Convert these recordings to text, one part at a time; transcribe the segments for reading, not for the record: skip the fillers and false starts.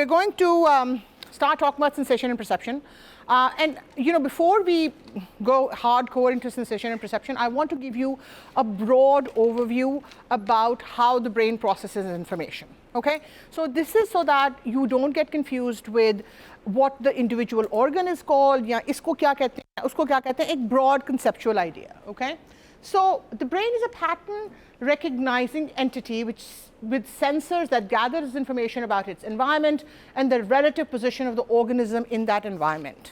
going to start talking about sensation and perception. And before we go hardcore into sensation and perception, I want to give you a broad overview about how the brain processes information. Okay? So this is so that you don't get confused with what the individual organ is called, या इसको क्या कहते हैं, उसको क्या कहते हैं, एक broad conceptual idea. Okay? So the brain is a pattern recognizing entity with sensors that gathers information about its environment and the relative position of the organism in that environment.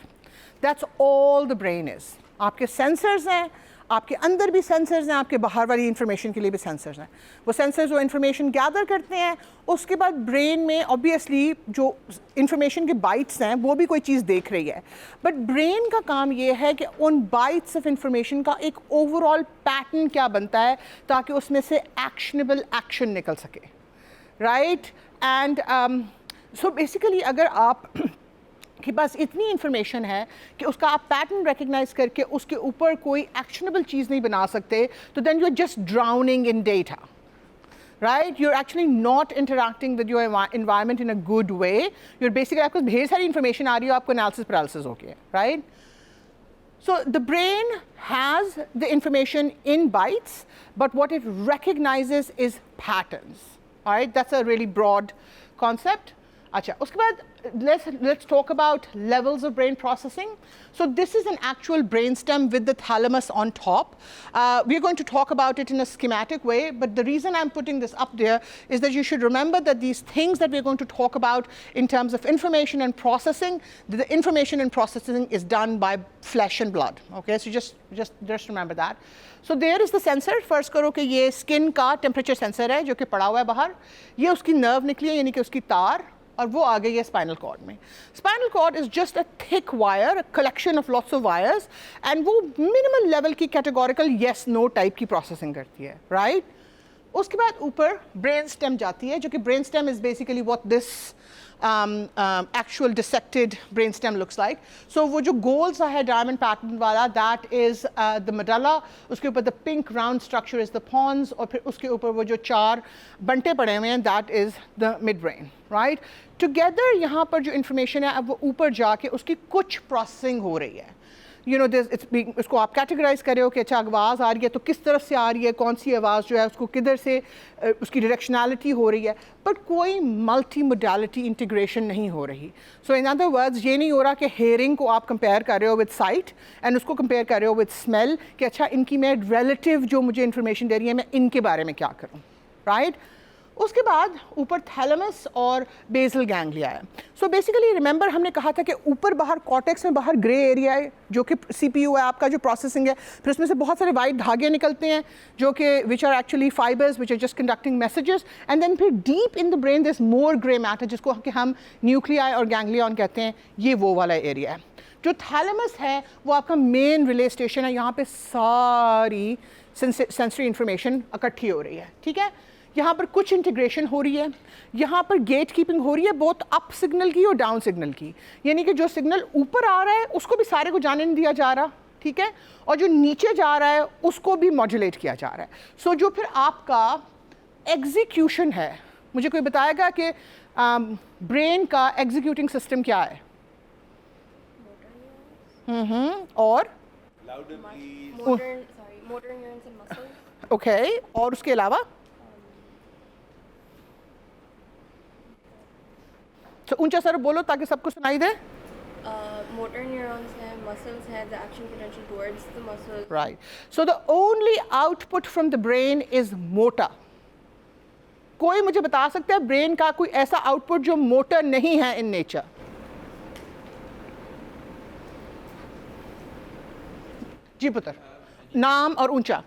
That's all the brain is. आपके sensors हैं, आपके अंदर भी sensors हैं, आपके बाहर वाली information के लिए भी sensors हैं. वो sensors वो information gather करते हैं, उसके बाद brain में obviously जो information के bytes हैं वो भी कोई चीज़ देख रही है. But brain का काम ये है कि उन bytes of information का एक overall pattern क्या बनता है ताकि उसमें से actionable action निकल सके. Right? And so basically अगर आप के पास इतनी इंफॉर्मेशन है कि उसका आप पैटर्न रिकग्नाइज करके उसके ऊपर कोई एक्शनेबल चीज़ नहीं बना सकते, तो then you are just drowning in data, right? You are actually not interacting with your environment in a good way. You are basically आपको ढेर सारी इंफॉर्मेशन आ रही हो, आपको एनालिसिस पैरालिसिस हो गया, right? So the brain has the information in bytes, but what it recognizes is patterns. All right, that's a really broad concept. अच्छा, उसके बाद let's talk about levels of brain processing. So this is an actual brainstem with the thalamus on top. We're going to talk about it in a schematic way, but the reason I'm putting this up there is that you should remember that these things that we're going to talk about in terms of information and processing, the information and processing is done by flesh and blood. Okay, so just remember that. So there is the sensor. First करो कि ये skin का temperature sensor है जो कि पड़ा हुआ है बाहर. ये उसकी nerve निकली है, यानी कि उसकी तार, और वो आ गई है स्पाइनल कॉर्ड में. Spinal cord is just a thick wire, a collection of lots of wires, and वो मिनिमल लेवल की कैटेगोरिकल येस नो टाइप की प्रोसेसिंग करती है, राइट? उसके बाद ऊपर ब्रेन स्टेम जाती है, जो कि brain stem is basically what this actual dissected brainstem looks like. So वो जो गोल सा है diamond pattern वाला, that is the medulla. उसके ऊपर the pink round structure is the pons, और फिर उसके ऊपर वो जो चार बंटे पड़े हुए हैं, that is the midbrain, right? Together यहाँ पर जो information है अब वो ऊपर जाके उसकी कुछ processing हो रही है. इसको आप कैटेगराइज कर रहे हो कि अच्छा आवाज़ आ रही है तो किस तरफ से आ रही है, कौन सी आवाज़ जो है उसको किधर से उसकी डायरेक्शनैलिटी हो रही है, बट कोई मल्टी मोडालिटी इंटीग्रेशन नहीं हो रही. सो इन अदर वर्ड्स ये नहीं हो रहा कि हेयरिंग को आप कंपेयर कर रहे हो विद साइट एंड उसको कंपेयर कर रहे हो विद स्मेल कि अच्छा इनकी मैं रिलेटिव जो मुझे इन्फॉर्मेशन दे रही है मैं इनके बारे में क्या करूँ, राइट? उसके बाद ऊपर थैलेमस और बेसल गैंग्लिया है. सो बेसिकली रिमेंबर हमने कहा था कि ऊपर बाहर कॉर्टेक्स में बाहर ग्रे एरिया है जो कि सीपीयू है आपका जो प्रोसेसिंग है, फिर उसमें से बहुत सारे वाइट धागे निकलते हैं जो कि which are actually fibres which are just conducting messages, and then फिर deep in the brain this more grey matter जिसको कि हम न्यूक्लियाई और गैंग्लियन कहते हैं. ये वो वाला एरिया है. जो थैलेमस है वो आपका मेन रिले स्टेशन है, यहाँ पे सारी सेंसरी इंफॉर्मेशन इकट्ठी हो रही है, ठीक है? यहाँ पर कुछ इंटीग्रेशन हो रही है, यहाँ पर गेट कीपिंग हो रही है बहुत अप सिग्नल की और डाउन सिग्नल की, यानी कि जो सिग्नल ऊपर आ रहा है उसको भी सारे को जाने नहीं दिया जा रहा, ठीक है, और जो नीचे जा रहा है उसको भी मॉड्यूलेट किया जा रहा है. सो जो फिर आपका एग्जीक्यूशन है, मुझे कोई बताएगा कि ब्रेन का एग्जीक्यूटिंग सिस्टम क्या है? और ओके, और उसके अलावा तो ऊंचा सर बोलो ताकि सबको सुनाई दे. Motor neurons हैं, muscles हैं, the action potential towards the muscles. Right. So the only output from the brain is motor. कोई मुझे बता सकता है ब्रेन का कोई ऐसा आउटपुट जो मोटर नहीं है इन नेचर? जी पुत्र, नाम और ऊंचा.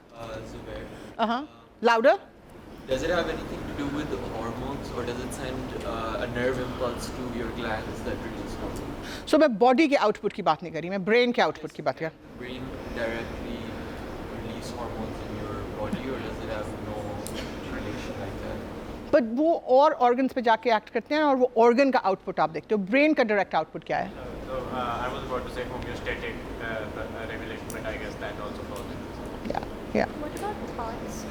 Zubair. Louder. Does it have anything to do with hormones, or does it send a nerve impulse to your glands that release hormones? So मैं बॉडी के आउटपुट की बात नहीं कर रही, मैं ब्रेन के आउटपुट की बात कर. Brain directly release hormones in your body, or does it have no relation like that? But वो और ऑर्गन्स पे जाके एक्ट करते हैं और वो ऑर्गन का आउटपुट आप देखते हो. ब्रेन का डायरेक्ट आउटपुट क्या है? I was about to say homeostatic regulation, but I guess that also falls into this. Yeah. What about thoughts?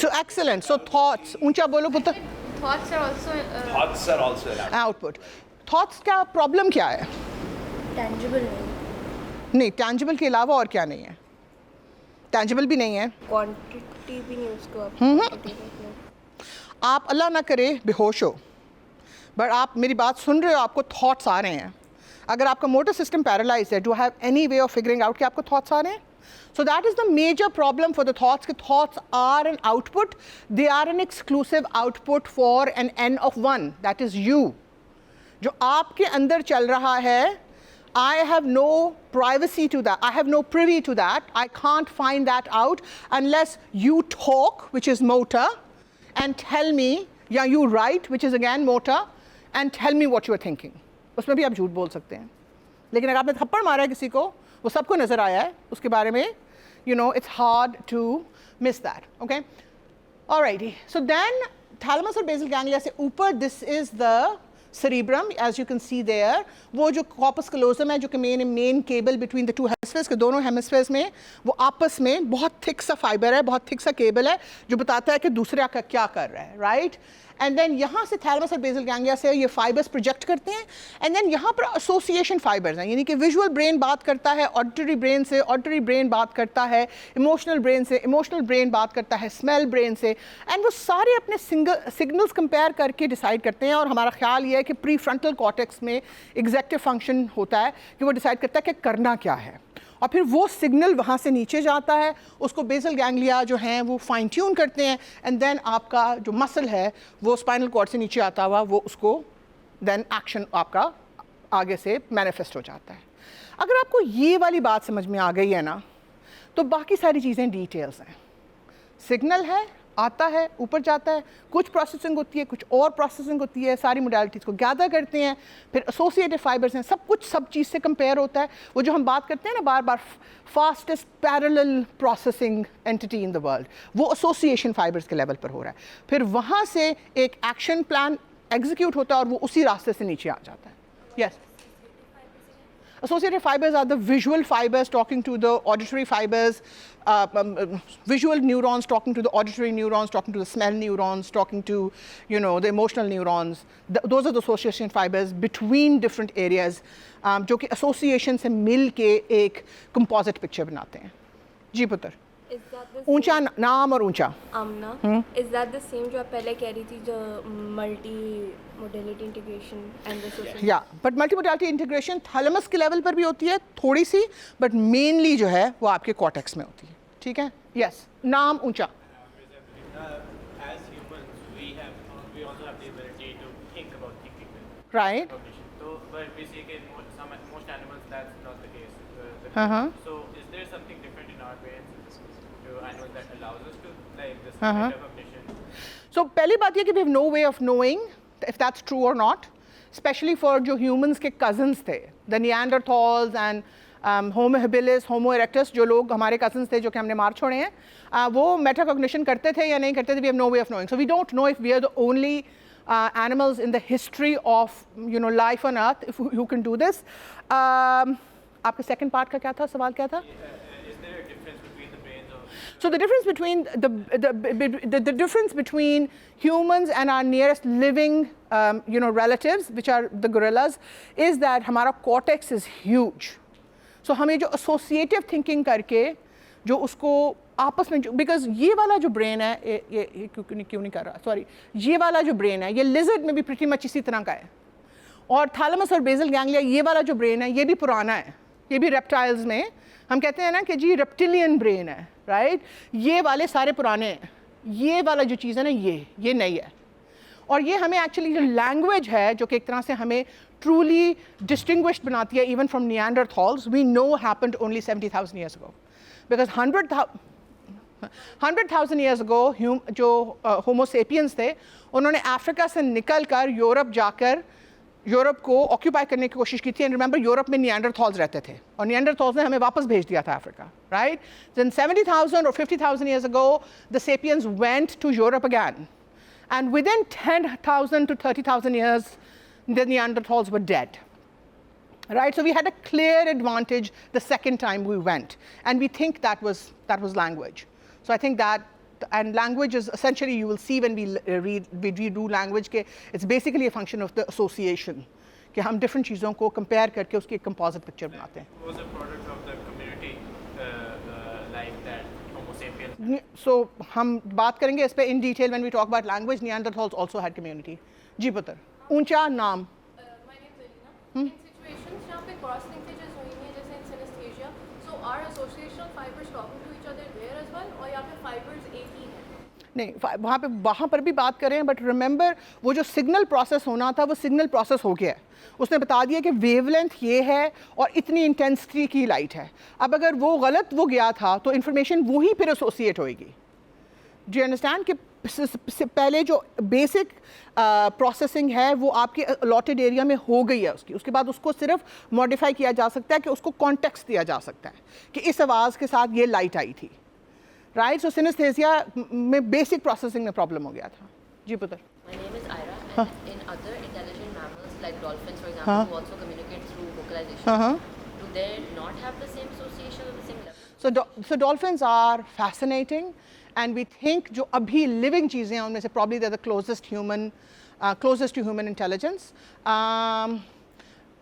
So excellent. So thoughts. ऊंचा बोलो पुत्र. Thoughts are also Thoughts are also allowed. Output. Thoughts का problem क्या है? Tangible नहीं. नहीं, tangible के अलावा और क्या नहीं है? टैंजिबल भी नहीं है. Quantity भी नहीं उसको आप quantitative में. आप अल्लाह ना करे बेहोश हो, बट आप मेरी बात सुन रहे हो, आपको थॉट्स आ रहे हैं. अगर आपका मोटर सिस्टम पैरालाइज है, do have any way of figuring out कि आपको थॉट्स आ रहे हैं? So that is the major problem for the thoughts कि thoughts are an output, they are an exclusive output for an an of one, that is you. जो आपके अंदर चल रहा है, I have no privacy to that. I have no privy to that. I can't find that out unless you talk, which is motor, and tell me, yeah, you write, which is again motor, and tell me what you are thinking. उसमें भी आप झूठ बोल सकते हैं. लेकिन अगर आपने थप्पड़ मारा है किसी को, वो सबको नज़र आया है, उसके बारे में, you know, it's hard to miss that. Okay? Alrighty. So then, thalamus और basal ganglia से ऊपर, this is the cerebrum, as you can see there. वो जो corpus callosum है, जो कि main cable between the two hemispheres, के दोनों hemispheres में वो आपस में बहुत thick सा fiber है, बहुत thick सा cable है, जो बताता है कि दूसरे का क्या कर रहा है, right? And then यहाँ से thalamus और basal ganglia से ये fibers project करते हैं, and then यहाँ पर association fibers हैं, यानी कि visual brain बात करता है auditory brain से, auditory brain बात करता है emotional brain से, emotional brain बात करता है smell brain से, and वो सारे अपने signals compare करके decide करते हैं. और हमारा ख्याल ये है कि prefrontal cortex में executive function होता है कि वो decide करता है कि करना क्या है, और फिर वो सिग्नल वहाँ से नीचे जाता है, उसको बेसल गैंग्लिया जो हैं वो फाइन ट्यून करते हैं, एंड देन आपका जो मसल है वो स्पाइनल कॉर्ड से नीचे आता हुआ वो उसको देन एक्शन आपका आगे से मैनिफेस्ट हो जाता है. अगर आपको ये वाली बात समझ में आ गई है ना, तो बाकी सारी चीज़ें डिटेल्स हैं. सिग्नल है, आता है, ऊपर जाता है, कुछ प्रोसेसिंग होती है, कुछ और प्रोसेसिंग होती है, सारी मोडालिटीज़ को गैदर करते हैं, फिर एसोसिएटेड फाइबर्स हैं, सब कुछ सब चीज़ से कंपेयर होता है. वो जो हम बात करते हैं ना बार बार, fastest parallel processing entity in the world, वो एसोसिएशन फाइबर्स के लेवल पर हो रहा है. फिर वहाँ से एक एक्शन प्लान एग्जीक्यूट होता है और वो उसी रास्ते से नीचे आ जाता है. Yes, associated fibers are the visual fibers talking to the auditory fibers, visual neurons talking to the auditory neurons, talking to the smell neurons, talking to, you know, the emotional neurons. Those are the association fibers between different areas, जो कि association से मिल के एक composite picture बनाते हैं. जी पुत्र. Is that the ऊंचा नाम और ऊंचा. Amna? Is that the same जो आप पहले कह रही थी, जो multi-modality integration and association? या बट मल्टीमोडालिटी इंटीग्रेशन थैलेमस के लेवल पर भी होती है थोड़ी सी, बट मेनली जो है वो आपके कॉर्टेक्स में होती है. ठीक है. यस, नाम ऊंचा. As humans, we also have the ability to think about thinking with right. cognition. So, but we see that most animals that's not the case. Uh-huh. So, is there something different in our brains to animals that allows us to like this Uh-huh. metacognition? So पहली बात ये कि we have no way of knowing if that's true और not, specially for जो humans के cousins थे, the Neanderthals and Homo habilis, Homo erectus, जो लोग हमारे कजन्स थे जो कि हमने मार छोड़े हैं, वो मेटाकॉग्निशन करते थे या नहीं करते थे. We have no way of knowing. So we don't know if we are the only animals in the history of, you know, life on earth who can do this. आपके second part का क्या था, सवाल क्या था? Is there a difference between the brains of So the difference between the difference between humans and our nearest living, you know, relatives, which are the gorillas, is that हमारा cortex is huge. So हमें जो associative thinking करके जो उसको आपस में, because ये वाला जो ब्रेन है, ये क्यों नहीं कर रहा, सॉरी, ये वाला जो ब्रेन है ये लिजर्ड में भी प्रिटी मच इसी तरह का है, और थैलेमस और बेसल गैंग्लिया ये वाला जो ब्रेन है ये भी पुराना है, ये भी रेप्टाइल्स में हम कहते हैं ना कि जी रेप्टिलियन ब्रेन है, राइट. ये वाले सारे पुराने हैं, ये वाला जो चीज़ है ना ये नई है. और ये हमें एक्चुअली जो लैंग्वेज है जो कि एक तरह से हमें ट्रूली डिस्टिंग्विश्ड बनाती है even from Neanderthals, we know happened only 70,000 years ago, because 100,000 years ago जो होमोसेपियंस थे उन्होंने अफ्रीका से निकल कर यूरोप जाकर यूरोप को ऑक्यूपाई करने की कोशिश की थी. एंड रिमेंबर यूरोप में निएंडरथॉल्स रहते थे और निएंडरथॉल्स ने हमें वापस भेज दिया था Africa, right. Then 70,000 or 50,000 years ago the sapiens went to Europe again, and within 10,000 to 30,000 years the Neanderthals were dead, right. So we had a clear advantage the second time we went, and we think that was language. So I think that, and language is essentially, you will see when we do language, it's basically a function of the association. कि हम different चीज़ों को compare करके उसकी एक composite picture बनाते हैं. Was a product of the community like that Homo sapiens. So हम बात करेंगे इस पे in detail when we talk about language. Neanderthals also had community. जी पुत्र. ऊंचा नाम. My name is Elena. In situations जहाँ पे cross linkages हुई हैं जैसे in synesthesia, so are associational fibers talking to each other there as well, और यहाँ पे fibers एक ही हैं? नहीं वहाँ पर भी बात करें, बट रिमेंबर वो जो सिग्नल प्रोसेस होना था वो सिग्नल प्रोसेस हो गया है. उसने बता दिया कि वेवलेंथ ये है और इतनी इंटेंसिटी की लाइट है. अब अगर वो गलत वो गया था तो इन्फॉर्मेशन वही फिर एसोसिएट होएगी. डू यू अंडरस्टैंड कि पहले जो बेसिक प्रोसेसिंग है वो आपके अलॉटेड एरिया में हो गई है उसके बाद उसको सिर्फ मॉडिफाई किया जा सकता है कि उसको कॉन्टेक्स्ट दिया जा सकता है कि इस आवाज़ के साथ ये लाइट आई थी. राइट. सो सिनेस्थेसिया में बेसिक प्रोसेसिंग में प्रॉब्लम हो गया था. जी पुत्र. My name is Ira, and in other intelligent mammals like dolphins, for example, who also communicate through vocalization, do they not have the same association or the same level? So dolphins are fascinating, and we think जो अभी living चीज़ें हैं उनमें से probably they're the closest to human intelligence.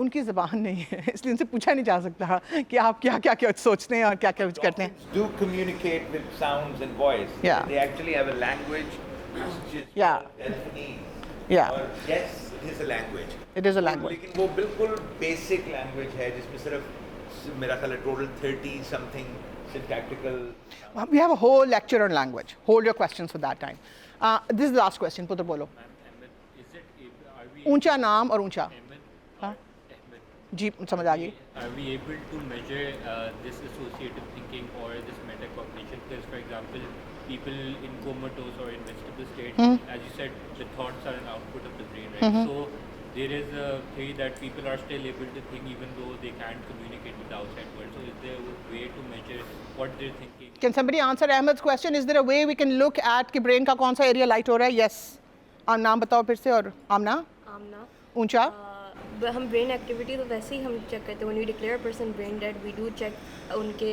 उनकी ज़बान नहीं है इसलिए उनसे पूछा नहीं जा सकता कि आप क्या क्या सोचते हैं और क्या क्या करते हैं. Dolphins do communicate with sounds and voice. Yeah. They actually have a language which is Yeah. Delphinese. Yeah. Or yes, it is a language. It is a language. लेकिन वो बिल्कुल basic language है जिसमें सिर्फ मेरा ख्याल है total 30 something syntactical. We have a whole lecture on language. Hold your questions for that time. This is the last question. पुत्र बोलो. ऊंचा नाम और ऊंचा. हाँ. जी समझ आ गई. Are we able to measure this associative thinking or this metacognition? Because, for example, people in comatose or in vegetable state, as you said, the thoughts are an output of the brain, right? So there is a theory that people are still able to think even though they can't communicate with the outside world. So is there a way to measure what they're thinking? Can somebody answer Ahmed's question? Is there a way we can look at कि brain का कौन सा area light हो रहा है? Yes. नाम बताओ फिर से. और आमना. आमना. ऊंचा. हम ब्रेन एक्टिविटी तो वैसे ही हम चेक करते हैं. When we declare a person brain dead we do check उनके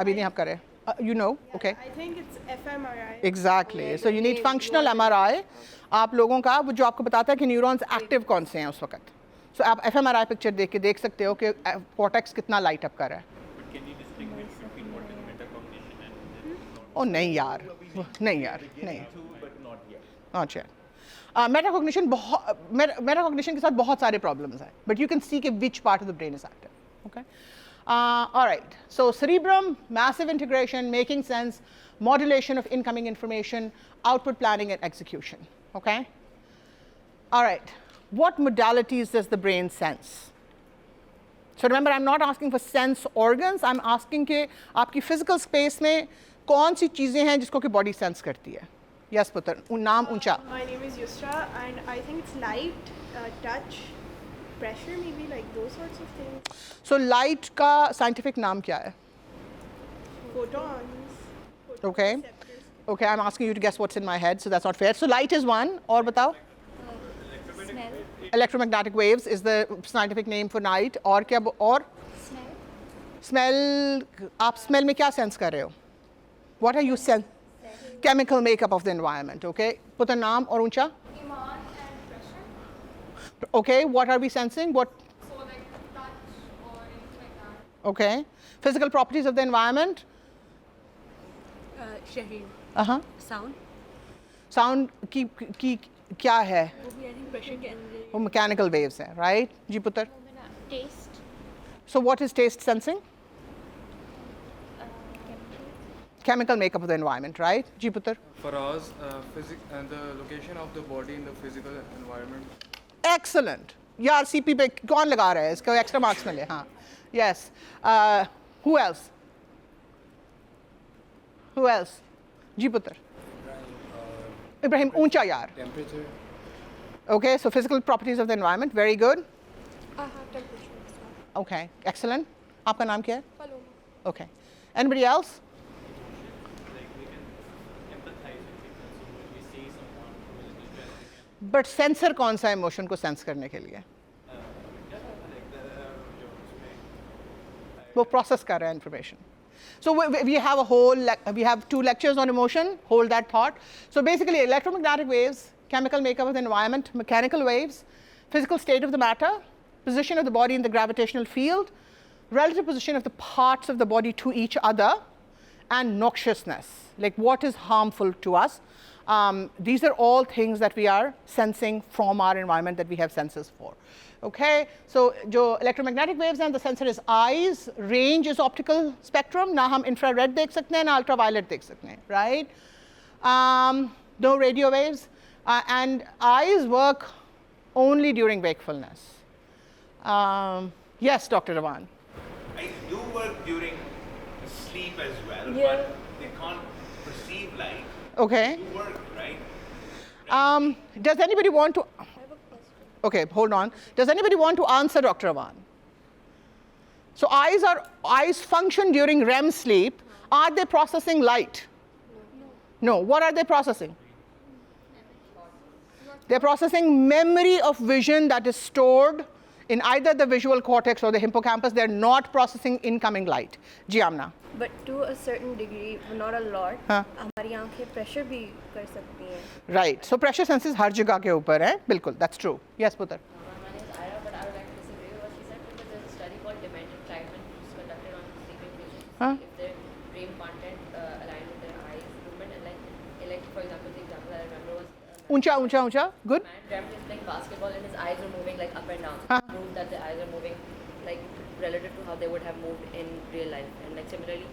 अभी नहीं आप कर रहे. You know, okay. I think it's fMRI. Exactly. So you need functional MRI. आप लोगों का वो जो आपको बताता है कि न्यूरॉन्स एक्टिव कौन से हैं उस वक्त. So आप fMRI पिक्चर देख के देख सकते हो कि कॉर्टेक्स कितना लाइट अप कर रहा है. But can you distinguish between what is metacognition and this? ओ नहीं यार. नहीं यार. नहीं. Not yet. Metacognition metacognition के साथ बहुत सारे problems हैं. But you can see कि which part of the brain is active. Okay. All right. So cerebrum, massive integration, making sense, modulation of incoming information, output planning and execution. Okay. All right. What modalities does the brain sense? So remember, I'm not asking for sense organs. I'm asking कि आपकी physical space में कौन सी चीज़ें हैं जिसको कि body sense करती है. Yes, पुत्र. नाम ऊंचा. My name is Yusra, and I think it's light, touch, pressure, maybe like those sorts of things. So light का scientific नाम क्या है? Photons. Okay. Photoreceptors. Okay, I'm asking you to guess what's in my head, so that's not fair. So light is one. और बताओ. Smell. Electromagnetic waves is the scientific name for light. और क्या और? Smell. आप smell में क्या sense कर रहे हो? What are you sense? Chemical makeup of the environment. Okay. पुत्र नाम और ऊंचा. Demand and pressure, Okay. What are we sensing? What? so like touch or anything like that. Okay. Physical properties of the environment. Shaheen Uh-huh. Sound Sound की क्या है? वो भी I think pressure के अंदर वो mechanical waves हैं, right? जी पुत्र. Test. So what is taste sensing? Chemical makeup of the environment, right? जी पुत्र. For us, the location of the body in the physical environment. Excellent. यार CP पे कौन लगा रहा है? इसको extra marks मिले. हाँ. Yes. Who else? Who else? जी पुत्र. Ibrahim ऊंचा यार. Temperature. Okay, so physical properties of the environment. Very good. Temperature as well. Okay, excellent. आपका नाम क्या है? Paloma. Okay. Anybody else? Like we can empathize with people. So when we see someone who is distressed, we can But sensor कौन सा emotion को sense करने के लिए? like the Jones वो process कर रहा है information. So we have a whole, we have 2 lectures on emotion. Hold that thought. So basically, electromagnetic waves, chemical makeup of the environment, mechanical waves, physical state of the matter, position of the body in the gravitational field, relative position of the parts of the body to each other, and noxiousness, like what is harmful to us. These are all things that we are sensing from our environment that we have sensors for. Okay, so जो electromagnetic waves हैं, the sensor is eyes, range is optical spectrum, ना हम infrared देख सकते हैं, ना ultraviolet देख सकते हैं, right? No radio waves, and eyes work only during wakefulness. Yes, Dr. Ravan. I do work during sleep as well, Yeah. but they can't perceive light. Okay. They do work, right? Does anybody want to? Okay, hold on. Does anybody want to answer Dr. Ravan? So eyes function during REM sleep. Are they processing light? No. What are they processing? They're processing memory of vision that is stored in either the visual cortex or the hippocampus. They're not processing incoming light. Ji Amna. But to a certain degree, not a lot, हाँ. हमारी आंखें pressure भी कर सकती हैं. Right. So pressure senses हर जगह के ऊपर है. बिल्कुल. That's true. Yes, Putar. My name is Ira, but I would like to disagree with what she said because there's a study called Demented Children which was conducted on sleeping patients to Huh? see if their dream content aligned with their eyes movement and like for example, the example I remember was ऊंचा. Good. man dreamt he was playing basketball and his eyes were moving like up and down. Huh? Proved that the eyes are moving like relative to how they would have moved in real life. And like similarly,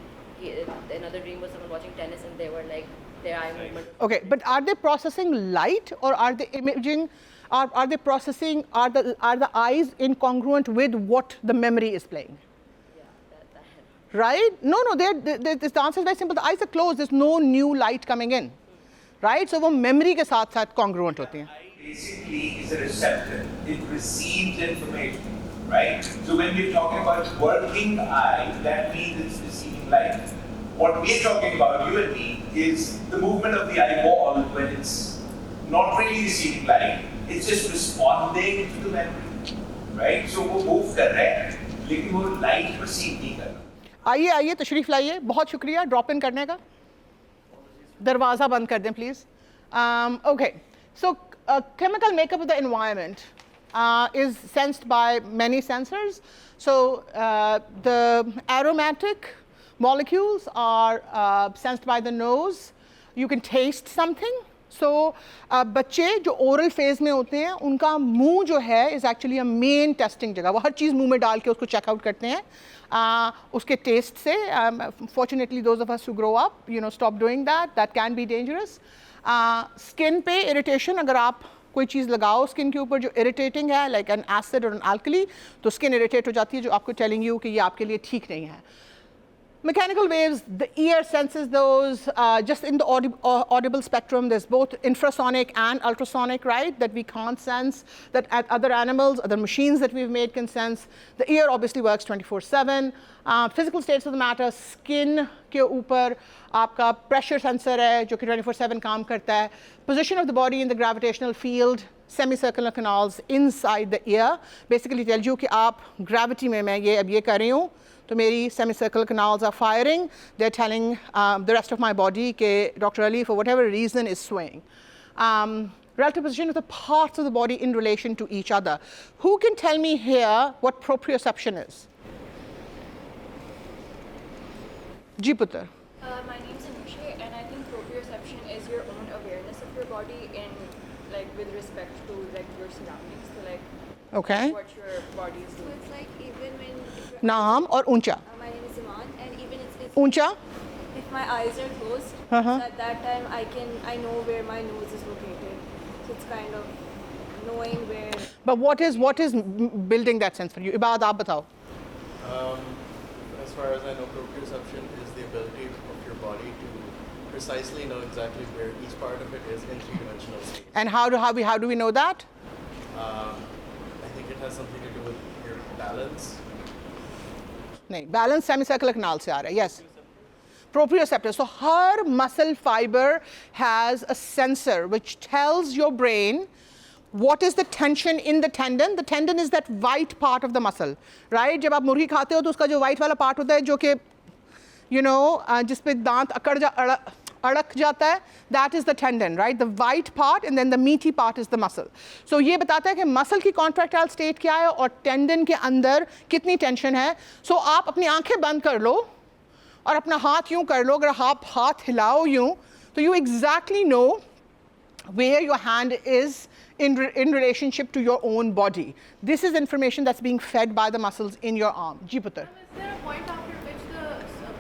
another dream was someone watching tennis and they were like their eye movement. Okay, but are they processing light or are they imaging? Are they processing? Are the eyes incongruent with what the memory is playing? Yeah, that. Right? No. The answer is very simple. The eyes are closed. There's no new light coming in. Right? So वो memory के साथ congruent होती हैं. Eye basically is a receptor. It receives information, right? So when we're talking about working eye, that means it's receiving light. What we're talking about, you and me, is the movement of the eyeball when it's not really receiving light. It's just responding to the memory, right? So वो move कर रहा है, लेकिन वो light perceive नहीं कर रहा. आइए तशरीफ लाइए. बहुत शुक्रिया ड्रॉप इन करने का. दरवाज़ा बंद कर दें please. Okay, so chemical makeup of the environment is sensed by many sensors. So the aromatic molecules are sensed by the nose. You can taste something. So बच्चे जो oral phase में होते हैं उनका मुंह जो है is actually a main testing जगह. वो हर चीज़ मुंह में डाल के उसको check out करते हैं. उसके taste से fortunately those of us who grow up stop doing that can be dangerous. Skin पे irritation अगर आप कोई चीज़ लगाओ skin के ऊपर जो irritating है like an acid or an alkali तो skin irritate हो जाती है जो आपको telling you कि ये आपके लिए ठीक नहीं है. Mechanical waves, the ear senses those. Just in the audible spectrum, there's both infrasonic and ultrasonic, right, that we can't sense, that other animals, other machines that we've made can sense. The ear obviously works 24/7. Physical states of the matter, skin के ऊपर आपका pressure sensor है जो कि 24/7 काम करता है. Position of the body in the gravitational field, semicircular canals inside the ear basically tells you कि आप gravity में मैं ये अब ये कर रही हूँ तो मेरी semicircular canals are firing. They're telling the rest of my body that Dr. Ali, for whatever reason, is swaying. Relative position of the parts of the body in relation to each other. Who can tell me here what proprioception is? Ji Putar. My name is Anusha, and I think proprioception is your own awareness of your body with respect to your surroundings. So Okay. what your body is doing. So it's like even when Naam और ऊंचा. my name is Iman, and even it's ऊंचा. If my eyes are closed, Uh-huh. so at that time I know where my nose is located. So it's kind of knowing where. But what is building that sense for you? Ibad, aap batao. As far as I know, proprioception is the ability of your body to precisely know exactly where each part of it is in three-dimensional space. And how do we know that? I think it has something to do with your balance. नहीं, balance semicircular canal से आ रहा है. Yes. Proprioceptor. So her muscle fiber has a sensor which tells your brain what is the tension in the tendon. The tendon is that white part of the muscle, right? जब आप मुर्गी खाते हो तो उसका जो white वाला part होता है जो कि जिस पे दांत अड़क जाता है, that is the tendon, right? The white part and then the meaty part is the muscle. So ये बताता है कि muscle की contractile state क्या है और tendon के अंदर कितनी tension है. So आप अपनी आंखें बंद कर लो और अपना हाथ यूं कर लो. अगर आप हाथ हिलाओ यूं तो you exactly know where your hand is in relationship to your own body. This is information that's being fed by the muscles in your arm. Ji putter. Is there a point after which the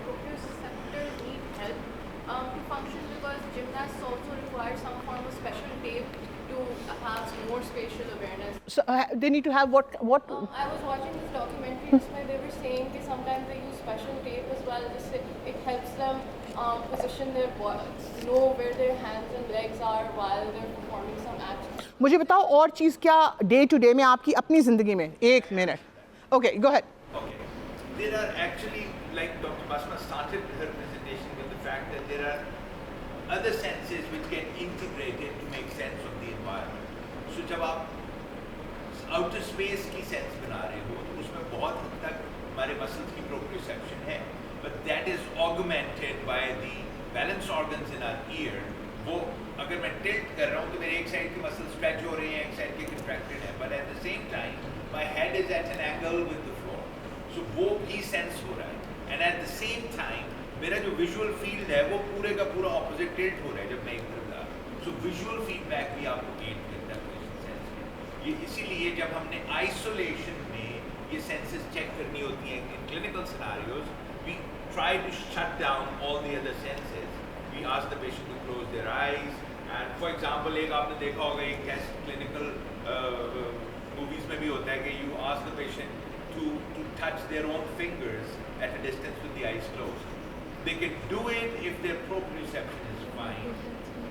proprioceptors need help to function, because gymnasts also require some form of special tape to have more spatial awareness? So they need to have what? I was watching this documentary where they were saying that sometimes they use special tape as well. It helps them position their know where their hands and legs are while they're performing some action. मुझे बताओ और चीज़ क्या day to day में आपकी अपनी ज़िंदगी में. एक minute. Okay, go ahead. Okay. There are actually, like Dr. Basma started her presentation with the fact that there are other senses which get integrated to make sense of the environment. So जब आप outer space की sense बना रहे हो तो उसमें बहुत हद तक हमारे muscles की proprioception है, but that is augmented by the balance organs in our ear. वो अगर मैं tilt कर रहा हूँ तो मेरे एक साइड की muscles stretch हो रही हैं, एक साइड की contracted है, but at the same time my head is at an angle with the floor. So वो भी sense हो रहा है, and at the same time मेरा जो visual field है वो पूरे का पूरा opposite tilt हो रहा है जब मैं एक तरफ जा रहा हूँ. So visual feedback भी आपको gain करता है position sense में. ये इसीलिए जब हमने isolation में ये senses check करनी होती हैं in clinical scenarios, we try to shut down all the other senses. We ask the patient to close their eyes, and for example, एक आपने देखा होगा एक test clinical movies में भी होता है कि you ask the patient to touch their own fingers at a distance with the eyes closed. They can do it if their proprioception is fine,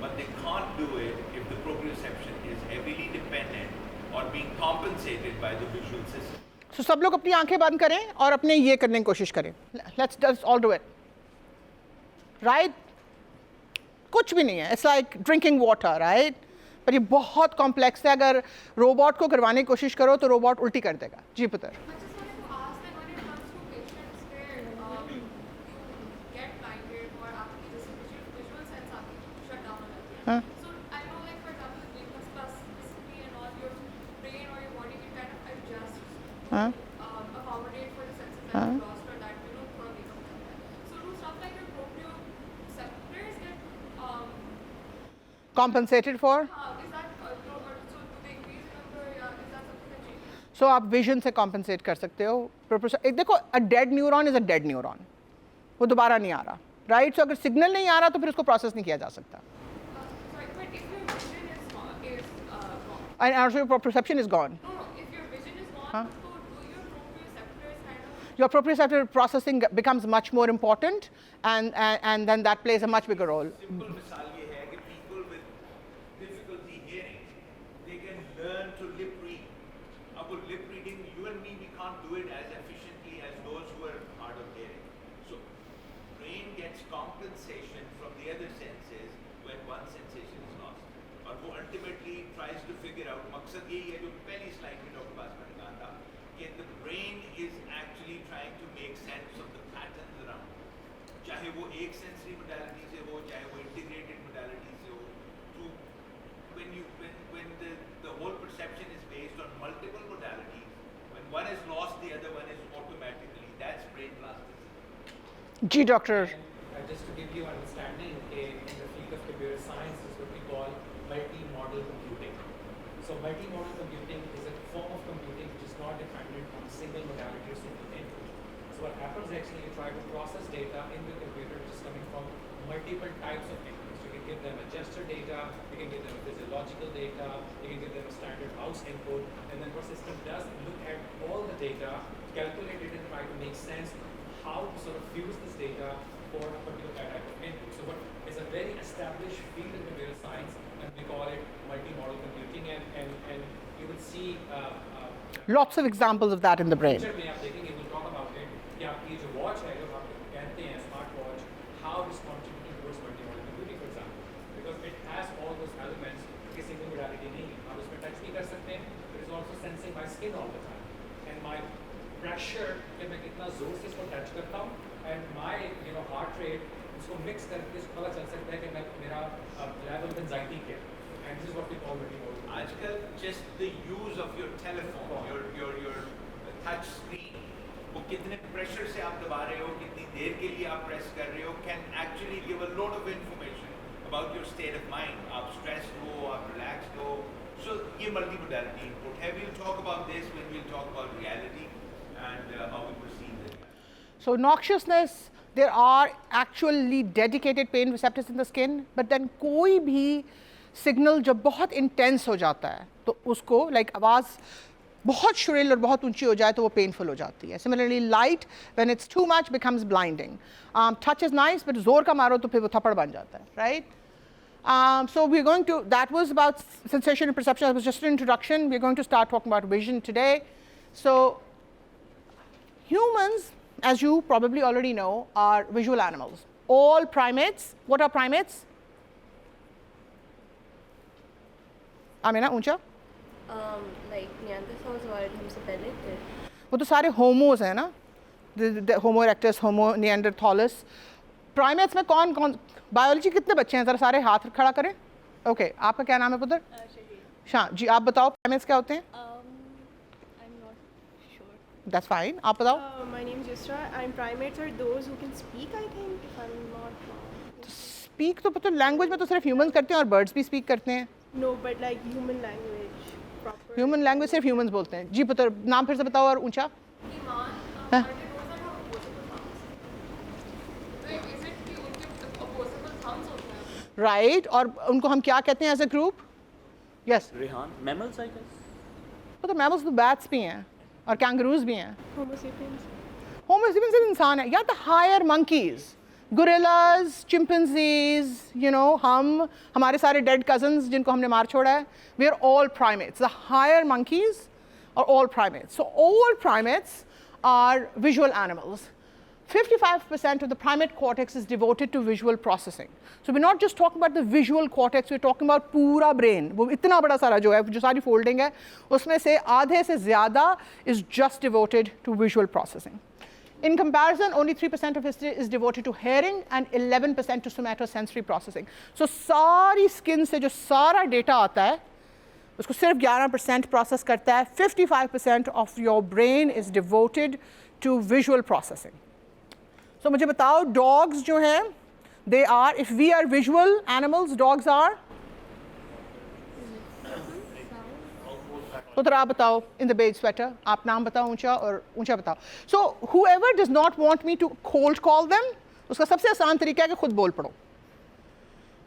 but they can't do it if the proprioception is heavily dependent or being compensated by the visual system. So सब लोग अपनी आंखें बंद करें और अपने ये करने की कोशिश करें. Let's all do it. Right? कुछ भी नहीं है. It's like drinking water, right? पर ये बहुत कॉम्प्लेक्स है. अगर रोबोट को करवाने की कोशिश करो तो रोबोट उल्टी कर देगा. जी पुत्र. हाँ. So I know, like for example, Venus plasticity and all, your brain or your body can kind of adjust, हाँ. accommodate for the senses that you lost or that for a makeup like that. So do stuff like your proprioceptors get Compensated for? is that so do they increase number? Yeah, is that something that changes? So आप vision से compensate कर सकते हो. एक देखो, a dead neuron is a dead neuron. वो दोबारा नहीं आ रहा. Right? So अगर signal नहीं आ रहा तो फिर उसको process नहीं किया जा सकता. Sorry, but if your vision is gone. And also your perception is gone. No, if your vision is gone, Huh? so do your proprioceptors kind of Your proprioceptor processing becomes much more important, and then that plays a much bigger role. Simple misal ये है कि people with difficulty hearing, they can learn to lip read. अब वो lip reading, you and me, we can't do it as efficiently as those who are hard of hearing. So brain gets compensation from the other senses when one sensation is lost. और वो ultimately tries to figure out, मकसद यही है जो पहली slide में doctor बासमा ने कहा था कि the brain is actually trying to make sense of the patterns around. चाहे वो एक sensory modality से हो, चाहे वो integrated modality से हो, to when the whole perception is based on multiple modalities, when one is lost, the other one is automatically. That's brain plasticity. G doctor. Just to give you understanding, in the field of computer science is what we call multi-model computing. So multi-model computing is a form of computing which is not dependent on single modality or single input. So what happens actually, you try to process data in the computer which is coming from multiple types of inputs. You can give them a gesture data, you can give them a physiological data, you can give them a standard mouse input, and then what system does look at all the data, calculate it and try to make sense how to sort of fuse this data for a particular type of input. So what is a very established field in computer science, and we call it multi-model computing, and you will see Lots of examples of that in the brain. picture में आप देखेंगे, we'll talk about it, कि आपकी जो watch है, जो आप कहते हैं smart watch, how is contributing towards multi-modal computing, for example, because it has all those elements कि single modality नहीं है. आप उसमें touch भी कर सकते हैं, it is also sensing my skin all the time, and my pressure कि मैं कितना जोर से इसको touch करता हूँ, and my heart rate उसको मिक्स करके उसको पता चल सकता है कि मैं मेरा लेवल ऑफ एंजाइटी क्या है, and this is what we call multimodal. आजकल just the use of your telephone, your touch screen, वो कितने प्रेशर से आप दबा रहे हो, कितनी देर के लिए आप प्रेस कर रहे हो, can actually give a lot of information about your state of mind. आप stressed हो, आप relaxed हो. So ये multimodality input है. We'll talk about this when we'll talk about reality and how we perceive it. So noxiousness, there are actually dedicated pain receptors in the skin, but then कोई भी signal जब बहुत intense हो जाता है तो उसको like आवाज़ बहुत shrill और बहुत ऊंची हो जाए तो वो painful हो जाती है. Similarly, light when it's too much becomes blinding. Touch is nice, but ज़ोर का मारो तो फिर वो थप्पड़ बन जाता है, right? So we're going to, that was about sensation and perception. That was just an introduction. We're going to start talking about vision today. So humans, as you probably already know, are visual animals. All primates, what are primates? Amina, ऊंचा? Like Neanderthals और हमसे पहले थे. वो तो सारे homos हैं ना? The Homo erectus, Homo neanderthalis. Primates में कौन कौन बायोलॉजी कितने बच्चे हैं? ज़रा सारे हाथ खड़ा करें. ओके, आपका क्या नाम है पुत्र? शाह जी, आप बताओ प्राइमेट्स क्या होते हैं? I'm not sure. That's fine. आप बताओ. My name is Yusra, and primates are those who can speak, I think, if I'm not wrong. Speak तो पुत्र लैंग्वेज में तो सिर्फ ह्यूमंस करते हैं और बर्ड्स भी स्पीक करते हैं. No, but like human language, proper. Human language सिर्फ ह्यूमंस बोलते हैं. जी पुत्र, नाम फिर से बताओ और ऊंचा. हाँ? राइट, और उनको हम क्या कहते हैं as a group? Yes Rehan, mammals I guess. तो मैमल्स तो बैट्स भी हैं और कैंगरूज भी हैं. Homo sapiens. होमो सेपियंस इंसान है या the higher monkeys, gorillas, chimpanzees, you know, हम हमारे सारे डेड कजन्स जिनको हमने मार छोड़ा है, we are all primates. The higher monkeys are all primates. So all primates are visual animals. 55% of the primate cortex is devoted to visual processing. So we're not just talking about the visual cortex, we're talking about पूरा brain. वो इतना बड़ा सारा जो है, जो सारी folding है, उसमें से आधे से ज़्यादा is just devoted to visual processing. In comparison, only 3% of it is devoted to hearing and 11% to somatosensory processing. So सारी skin से जो सारा data आता है, उसको सिर्फ 11% प्रोसेस करता है. 55% of your brain is devoted to visual processing. So मुझे बताओ, डॉग्स जो हैं, they are, if we are visual animals, dogs are. उधर आप बताओ, इन द बेज स्वेटर, आप नाम बताओ ऊंचा और ऊंचा बताओ. सो whoever does not want me to cold call them, उसका सबसे आसान तरीका है कि खुद बोल पड़ो.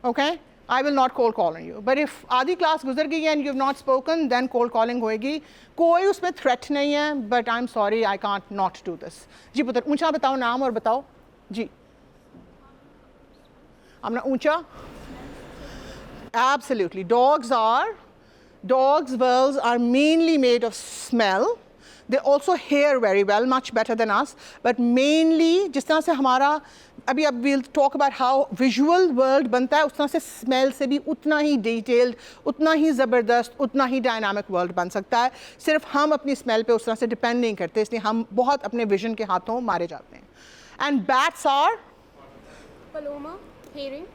Okay? I will not cold call on you. But if आधी क्लास गुजर गई है and you have not spoken, then cold calling होएगी. कोई उसमें threat नहीं है, but I'm sorry, I can't not do this. जी पुत्र, ऊंचा बताओ नाम और बताओ. जी. अपना ऊंचा. Absolutely. Dogs' worlds are mainly made of smell. They also hear very well, much better than us. But mainly, जिस तरह से हमारा अभी अब we'll talk about how visual world बनता है, उस तरह से smell से भी उतना ही detailed, उतना ही ज़बरदस्त, उतना ही dynamic world बन सकता है. सिर्फ हम अपनी smell पे उस तरह से depend नहीं करते, इसलिए हम बहुत अपने vision के हाथों मारे जाते हैं. And bats are? Paloma, hearing.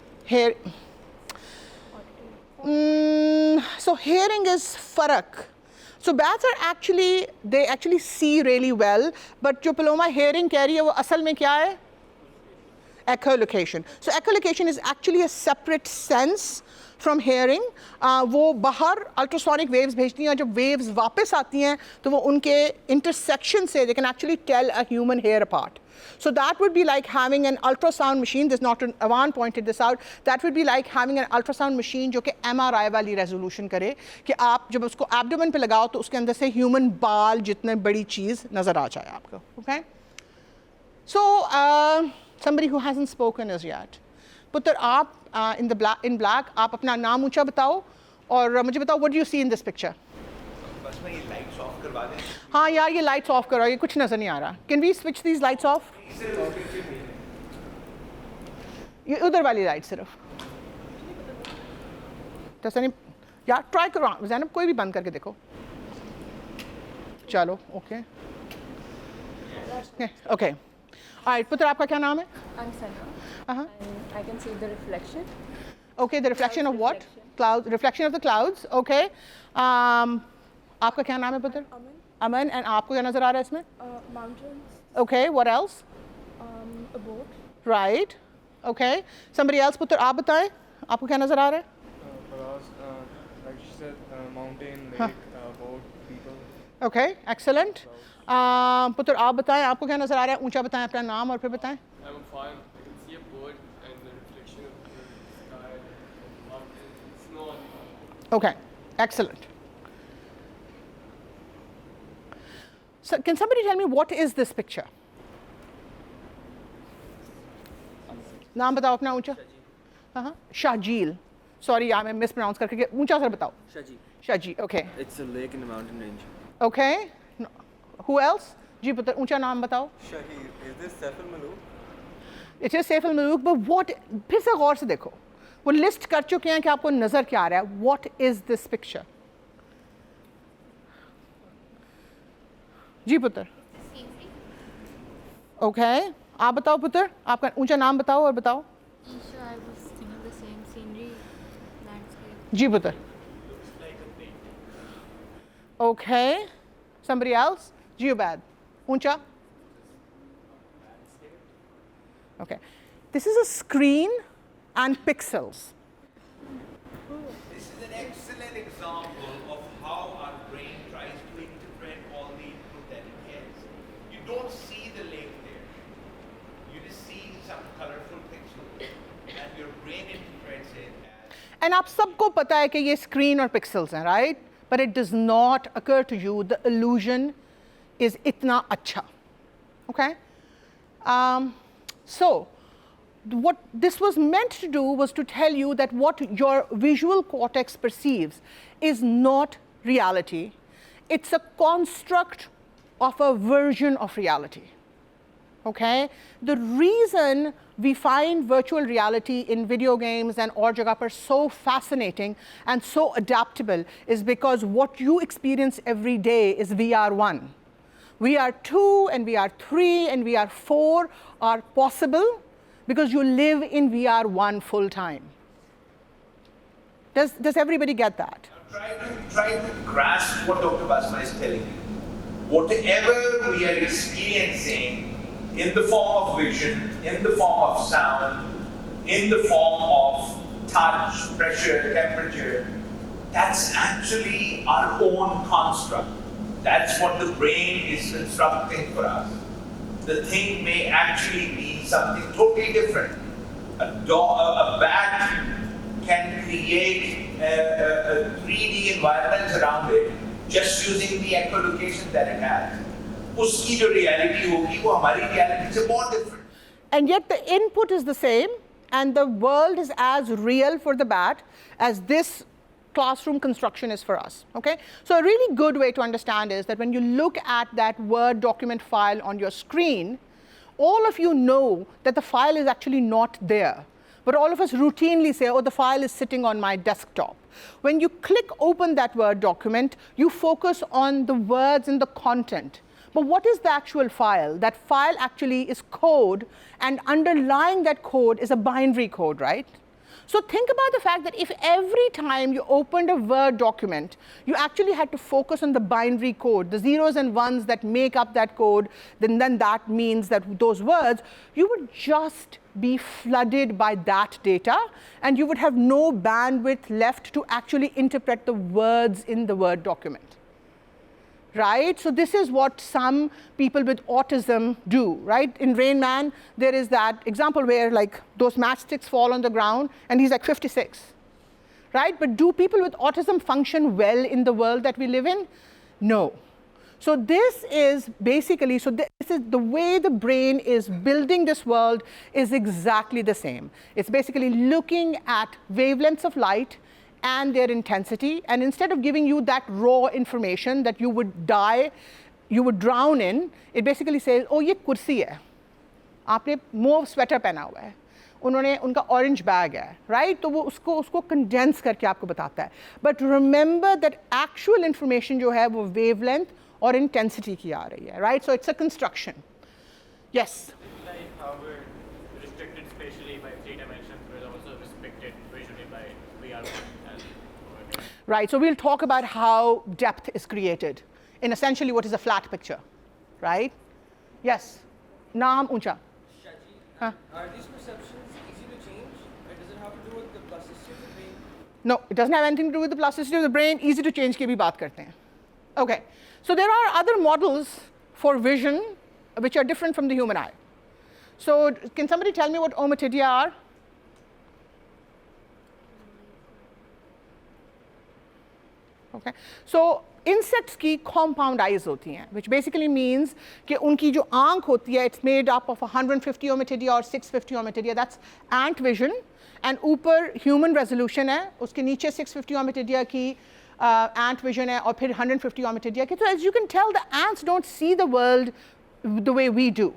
So hearing is farak. So bats are actually, they actually see really well, but जो paloma hearing कह रही है वो असल में क्या है? Echolocation. So echolocation is actually a separate sense from hearing. वो बाहर ultrasonic waves भेजती हैं और जब waves वापस आती हैं तो वो उनके intersection से they can actually tell a human hair apart. So that would be like having an ultrasound machine. There's not an, Avan pointed this out. That would be like having an ultrasound machine जो कि MRI वाली resolution करे कि आप जब उसको abdomen पे लगाओ तो उसके अंदर से human बाल जितने बड़ी चीज़ नज़र आ जाए आपको. Okay? So somebody who hasn't spoken as yet. पुत्र आप in black आप अपना नाम ऊंचा बताओ और मुझे बताओ what do you see in this picture? बस मैं ये लाइट्स ऑफ करवा दें. हाँ यार ये लाइट्स ऑफ करो, ये कुछ नज़र नहीं आ रहा. Can we switch these lights off? ये उधर वाली लाइट सिर्फ. तो नहीं यार ट्राई करो ज़ैनब, कोई भी बंद करके देखो. चलो ओके ओके. ऑलराइट पुत्र आपका क्या नाम है? I'm Sana. And I can see the reflection. Okay, the reflection of what? reflection. Clouds. Reflection of the clouds. Okay. आपका क्या नाम है पुत्र? Aman. And आपको क्या नजर आ रहा है इसमें? Mountains, Okay. What else? a boat. Right. Okay. Somebody else पुत्र आप बताएं. आपको क्या नजर आ रहा है? Faraz, like she said, mountain, lake, boat, people. Okay. Excellent. पुत्र आप बताएं आपको क्या नजर आ रहा है? ऊंचा बताएं अपना नाम और फिर बताएं. I'm fine. I can see a bird and the reflection of the sky, mountains, snow. Okay. Excellent. So can somebody tell me what is this picture? नाम बताओ अपना ऊंचा. Shahjeel. Sorry, I mispronounced करके ऊंचा सर बताओ. Shaji. Shaji. Okay. It's a lake in the mountain range. Okay. No. Who else? जी पुत्र ऊंचा नाम बताओ. Shahir, is this Saif al-Muluk? It is Saif al-Muluk, but what? फिर से गौर से देखो. वो लिस्ट कर चुके हैं कि आपको नजर क्या आ रहा है. What is this picture? जी पुत्र. Okay. आप बताओ पुत्र. आपका ऊंचा नाम बताओ और बताओ. Isha, I was thinking the same scenery, landscape. जी पुत्र. Okay. Somebody else? जी उबैद. ऊंचा. Okay. This is a screen and pixels. This is an excellent example of how our brain tries to interpret all the input that it gets. You don't see the lake there. You just see some colorful pixels, and your brain interprets it as. And आप सबको पता है कि ये screen और pixels हैं, right? But it does not occur to you the illusion is इतना अच्छा. Okay? So, what this was meant to do was to tell you that what your visual cortex perceives is not reality. It's a construct of a version of reality. Okay? The reason we find virtual reality in video games and aur jagah par so fascinating and so adaptable is because what you experience every day is VR1. VR2 and VR3 and VR4 are possible because you live in VR1 full time. Does everybody get that? Try to grasp what Dr. Basma is telling you. Whatever we are experiencing in the form of vision, in the form of sound, in the form of touch, pressure, temperature, that's actually our own construct. That's what the brain is constructing for us. The thing may actually be something totally different. A bat can create a 3D environment around it just using the echolocation that it has. उसकी जो reality होगी वो हमारी reality से बहुत different. And yet the input is the same and the world is as real for the bat as this classroom construction is for us, okay? So a really good way to understand is that when you look at that Word document file on your screen, all of you know that the file is actually not there. But all of us routinely say, oh, the file is sitting on my desktop. When you click open that Word document, you focus on the words and the content. But what is the actual file? That file actually is code, and underlying that code is a binary code, right? So think about the fact that if every time you opened a Word document, you actually had to focus on the binary code, the zeros and ones that make up that code, then that means that those words, you would just be flooded by that data, and you would have no bandwidth left to actually interpret the words in the Word document. Right? So this is what some people with autism do, right? In Rain Man, there is that example where like those matchsticks fall on the ground and he's like 56, right? But do people with autism function well in the world that we live in? No. So this is basically, so this is the way the brain is building this world is exactly the same. It's basically looking at wavelengths of light and their intensity, and instead of giving you that raw information that you would die, you would drown in, it basically says, oh, ये कुर्सी है, आपने mauve sweater पहना हुआ है, उन्होंने उनका orange bag है, right? तो वो उसको condense करके आपको बताता है. But remember that actual information जो है वो wavelength और intensity की आ रही है, right? So it's a construction. Yes. Like how we're restricted spatially Right, so we'll talk about how depth is created in essentially what is a flat picture, right? Yes, naam uncha. Huh? Are these perceptions easy to change? Or does it have to do with the plasticity of the brain? No, it doesn't have anything to do with the plasticity of the brain. Easy to change की भी बात करते हैं. Okay, so there are other models for vision which are different from the human eye. So can somebody tell me what ommatidia are? Okay, so insects की compound eyes होती हैं, which basically means कि उनकी जो आँख होती है, it's made up of 150 ommatidia or 650 ommatidia. That's ant vision. And ऊपर human resolution है, उसके नीचे 650 ommatidia की ant vision है, और फिर 150 ommatidia की. So as you can tell, the ants don't see the world the way we do.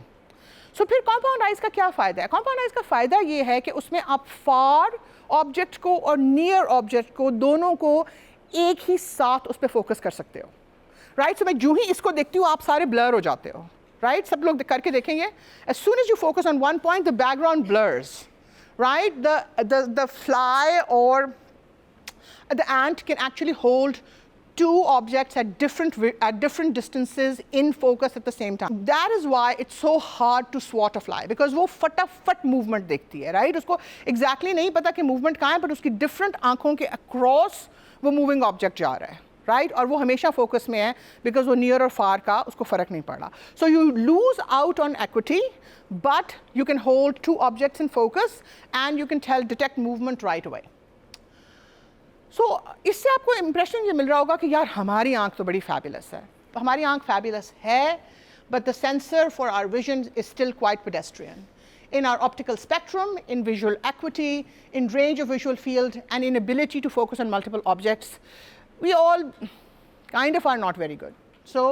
So फिर compound eyes का क्या फ़ायदा है? Compound eyes का फ़ायदा ये है कि उसमें आप far object को और near object को दोनों को एक ही साथ उस पर फोकस कर सकते हो, राइट? सो मैं जो ही इसको देखती हूँ आप सारे ब्लर हो जाते हो, राइट? सब लोग करके देखेंगे. As soon as you focus on one point, the background blurs, right? The fly or the ant can actually hold two objects at different distances in focus at the same time. That is why it's so hard to swat a fly, because वो फटाफट movement देखती है, right? उसको exactly नहीं पता कि movement कहाँ है, but उसकी different आँखों के across वो मूविंग ऑब्जेक्ट जा रहा है, राइट? और वो हमेशा फोकस में है बिकॉज वो नियर और फार का उसको फ़र्क नहीं पड़ा. So you lose out on acuity, but you can hold two objects in focus and you can detect movement right away. So इससे आपको इंप्रेशन ये मिल रहा होगा कि यार हमारी आँख तो बड़ी फैबुलस है. हमारी आँख फैबुलस है, but the sensor for our vision is still quite pedestrian. In our optical spectrum, in visual acuity, in range of visual field, and in ability to focus on multiple objects, we all kind of are not very good. So,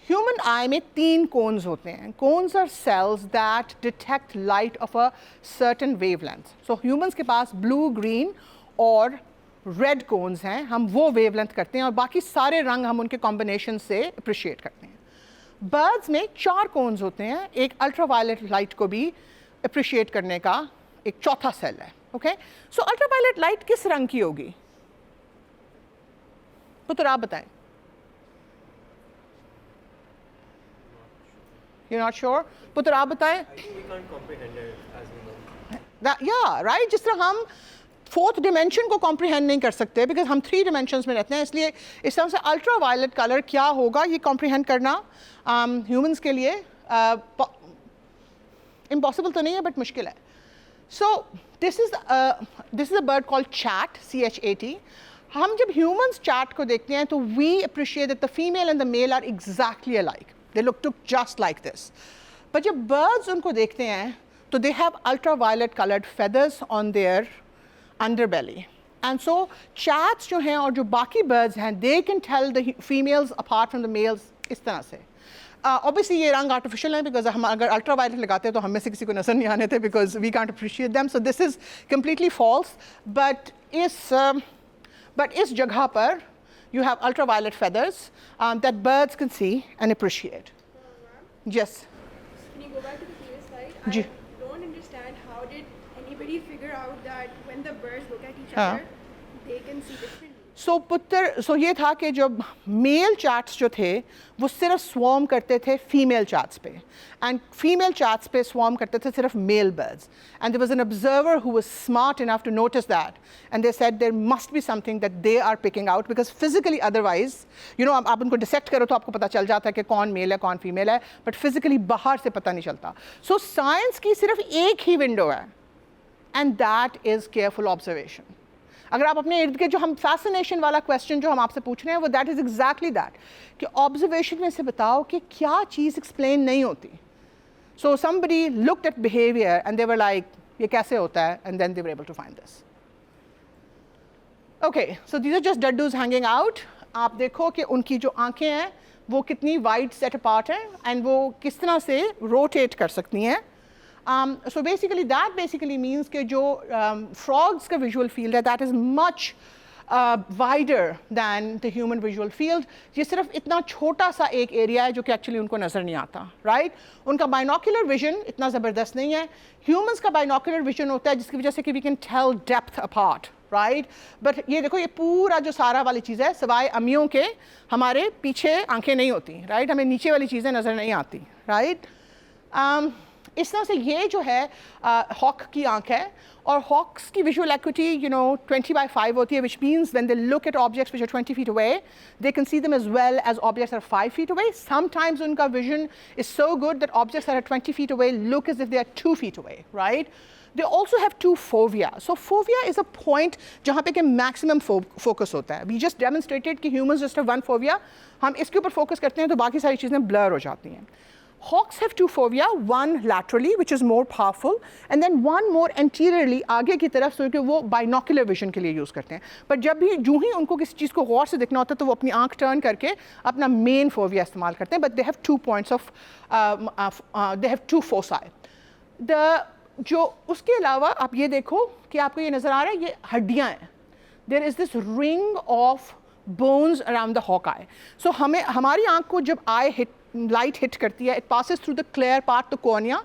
human eye में 3 cones होते हैं. Cones are cells that detect light of a certain wavelength. So, humans के पास blue, green और red cones हैं. हम वो wavelength करते हैं और बाकी सारे रंग हम उनके combination से appreciate करते हैं. बर्ड्स में 4 कोन्स होते हैं. एक अल्ट्रावायलेट लाइट को भी अप्रिशिएट करने का एक चौथा सेल है. ओके, सो अल्ट्रावायलेट लाइट किस रंग की होगी? पुत्र आप बताएं. You're not sure? पुत्र आप बताएं. Yeah, right. जिस तरह हम 4th dimension को comprehend नहीं कर सकते बिकॉज हम 3 dimensions में रहते हैं, इसलिए इस तरह से अल्ट्रा वायलेट कलर क्या होगा ये comprehend करना ह्यूमंस के लिए इम्पॉसिबल तो नहीं है बट मुश्किल है. So this is a bird called chat, CHAT. हम जब ह्यूमंस चैट को देखते हैं तो we appreciate that the female and the male are exactly alike. They look just like this. But जब बर्ड्स उनको देखते हैं तो they have ultraviolet coloured feathers on their underbelly. And so chats जो हैं और जो बाकी birds हैं, they can tell the females apart from the males इस तरह से. Obviously ये रंग artificial हैं because हम अगर ultraviolet लगाते हैं तो हम में से किसी को नजर नहीं आने थे because we can't appreciate them. So this is completely false. But इस जगह पर you have ultraviolet feathers that birds can see and appreciate. Yes. Can you go back to the previous slide? Ji. I don't understand how did anybody figure out that when the birds look at each other, they can see differently. सो ये था कि जब mail chats जो थे वो सिर्फ swarm करते थे फीमेल चैट्स पे, एंड फीमेल चैट्स पे स्वॉर्म करते थे सिर्फ male birds. And there was an observer who was smart enough to notice that, and they said there must be something that they are picking out because physically otherwise you know आप उनको dissect करो तो आपको पता चल जाता है कि कौन मेल है कौन फीमेल है, बट फिजिकली बाहर से पता नहीं चलता. सो साइंस की सिर्फ एक ही विंडो है, and that is careful observation. अगर आप अपने इर्द गिर्द जो हम फैसिनेशन वाला क्वेश्चन जो हम आपसे पूछ रहे हैं वो दैट इज़ एग्जैक्टली दैट कि ऑब्जर्वेशन में से बताओ कि क्या चीज़ एक्सप्लेन नहीं होती. So somebody looked at behaviour and they were like ये कैसे होता है, and then they were able to find this. Okay, so these are just dudes hanging out. आप देखो कि उनकी जो आंखें हैं वो कितनी वाइड सेट अपार्ट हैं एंड वो किस तरह से रोटेट कर सकती हैं. So basically that basically means कि जो frogs का visual field है that is much wider than the human visual field. ये सिर्फ इतना छोटा सा एक एरिया है जो कि एक्चुअली उनको नज़र नहीं आता, राइट? उनका बाइनोकुलर विजन इतना ज़बरदस्त नहीं है. ह्यूमंस का बाइनोकुलर विजन होता है जिसकी वजह से कि we can tell depth apart, right but ये देखो ये पूरा जो सारा वाली चीज़ है सिवाय अमियों के हमारे पीछे आंखें नहीं होती राइट हमें नीचे वाली चीज़ें नज़र नहीं आती राइट इस तरह से ये जो है हॉक की आंख है और हॉक्स की विजुअल एक्यूटी 20/5 होती है which means when they look at objects which are 20 feet away they can see them as well as objects are 5 feet away sometimes उनका vision is so good that objects that are 20 feet away look as if they are 2 feet away right. They also have 2 fovea. So fovea is a point जहाँ पे कि maximum focus होता है. We just demonstrated कि humans just have 1 fovea. हम इसके ऊपर focus करते हैं तो बाकी सारी चीज़ें blur हो जाती हैं. Hawks have 2 fovea, one laterally which is more powerful and then one more anteriorly आगे की तरफ so कि वो binocular vision के लिए use करते हैं. पर जब भी जो ही उनको किसी चीज़ को गौर से देखना होता है तो वो अपनी आँख turn करके अपना main fovea इस्तेमाल करते हैं. But they have 2 points of they have 2 foci. जो उसके अलावा आप ये देखो कि आपको ये नज़र आ रहा है ये हड्डियाँ हैं there is this ring of bones around the hawk eye so हमें हमारी आँख को जब लाइट हिट करती है it passes through the clear part the cornea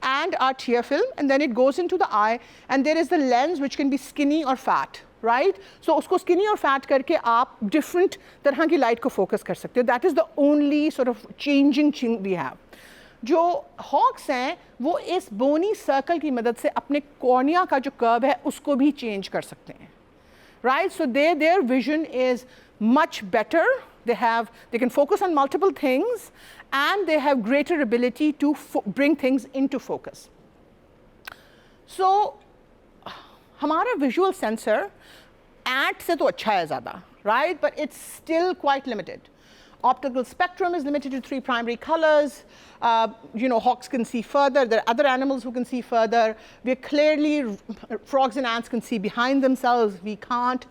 and our tear film and then it goes into the eye and there is the lens which can be skinny और fat right so उसको skinny और fat करके आप different तरह की light को focus कर सकते हो that is the only sort of changing thing we have जो हॉक्स हैं वो इस बोनी सर्कल की मदद से अपने कॉर्निया का जो कर्व है उसको भी चेंज कर सकते हैं right so their vision is much better they can focus on multiple things and they have greater ability to bring things into focus. So हमारा visual sensor ant से तो अच्छा है ज़्यादा right but it's still quite limited. Optical spectrum is limited to 3 primary colors. Hawks can see further. There are other animals who can see further. We're clearly, frogs and ants can see behind themselves. We can't.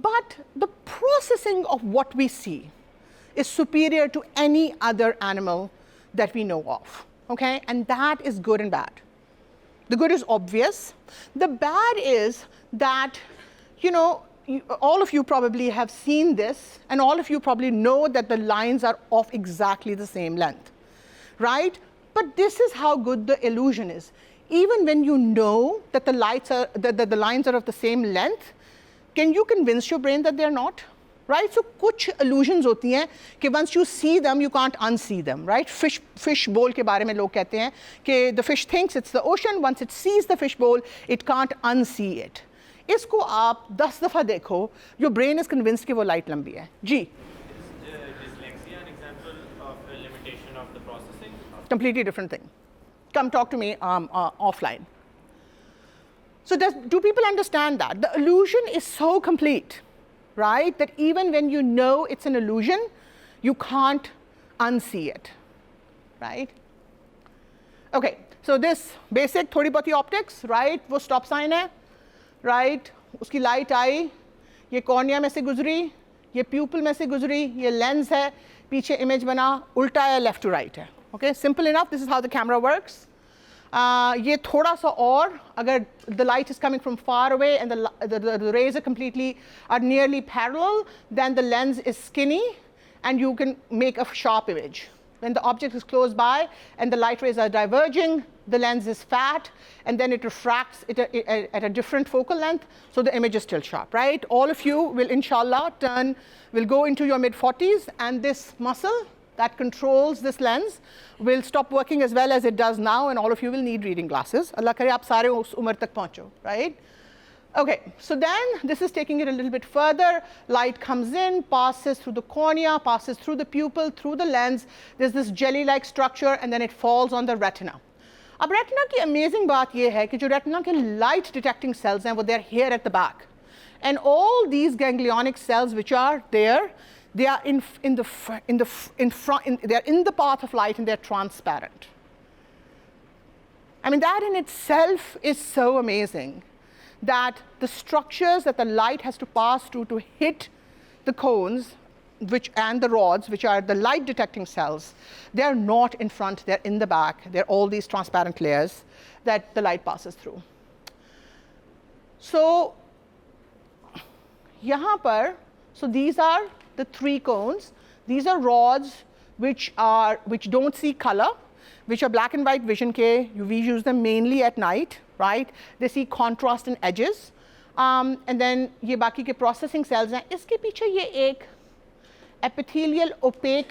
But the processing of what we see is superior to any other animal that we know of. Okay? And that is good and bad. The good is obvious. The bad is that, all of you probably have seen this and all of you probably know that the lines are of exactly the same length, right? But this is how good the illusion is. Even when you know that the lines are of the same length, can you convince your brain that they're not? Right? So कुछ illusions होती हैं कि once you see them, you can't unsee them, right? Fish bowl के बारे में लोग कहते हैं कि the fish thinks it's the ocean, once it sees the fish bowl, it can't unsee it. इसको आप 10 दफ़ा देखो your brain is convinced कि वो लाइट लंबी है जी Dyslexia an example of a limitation of the processing? Completely different thing. Come talk to me offline. So do people understand that? The illusion is so complete, right, that even when you know it's an illusion, you can't unsee it, right? Okay, so this basic थोड़ी बहुत ही optics, right? वो stop sign है. Right उसकी light आई ये cornea में से गुजरी ये प्यूपल में से गुजरी ये लेंस है पीछे इमेज बना उल्टा है लेफ्ट टू राइट है okay simple enough this is how the camera works ये थोड़ा सा और अगर the light is coming from far away and the rays are nearly parallel then the lens is skinny and you can make a sharp image when the object is close by and the light rays are diverging, the lens is fat and then it refracts at a different focal length, so the image is still sharp, right? All of you will inshallah will go into your mid-40s and this muscle that controls this lens will stop working as well as it does now and all of you will need reading glasses. Allah kare aap sare us umar tak pahuncho, right? Okay, so then this is taking it a little bit further. Light comes in, passes through the cornea, passes through the pupil, through the lens. There's this jelly-like structure, and then it falls on the retina. अब retina की amazing बात ये है कि जो retina के light detecting cells हैं, वो they're here at the back, and all these ganglionic cells which are there, they are they are in the path of light and they're transparent. I mean that in itself is so amazing. That the structures that the light has to pass through to hit the cones and the rods, which are the light detecting cells, they are not in front, they're in the back. They're all these transparent layers that the light passes through. So, यहाँ पर, so these are the 3 cones. These are rods which don't see color, which are black and white vision ke. We use them mainly at night. Right? They see contrast in edges. And then ये बाकी के processing sales हैं. इसके पीछे ये एक epithelial opaque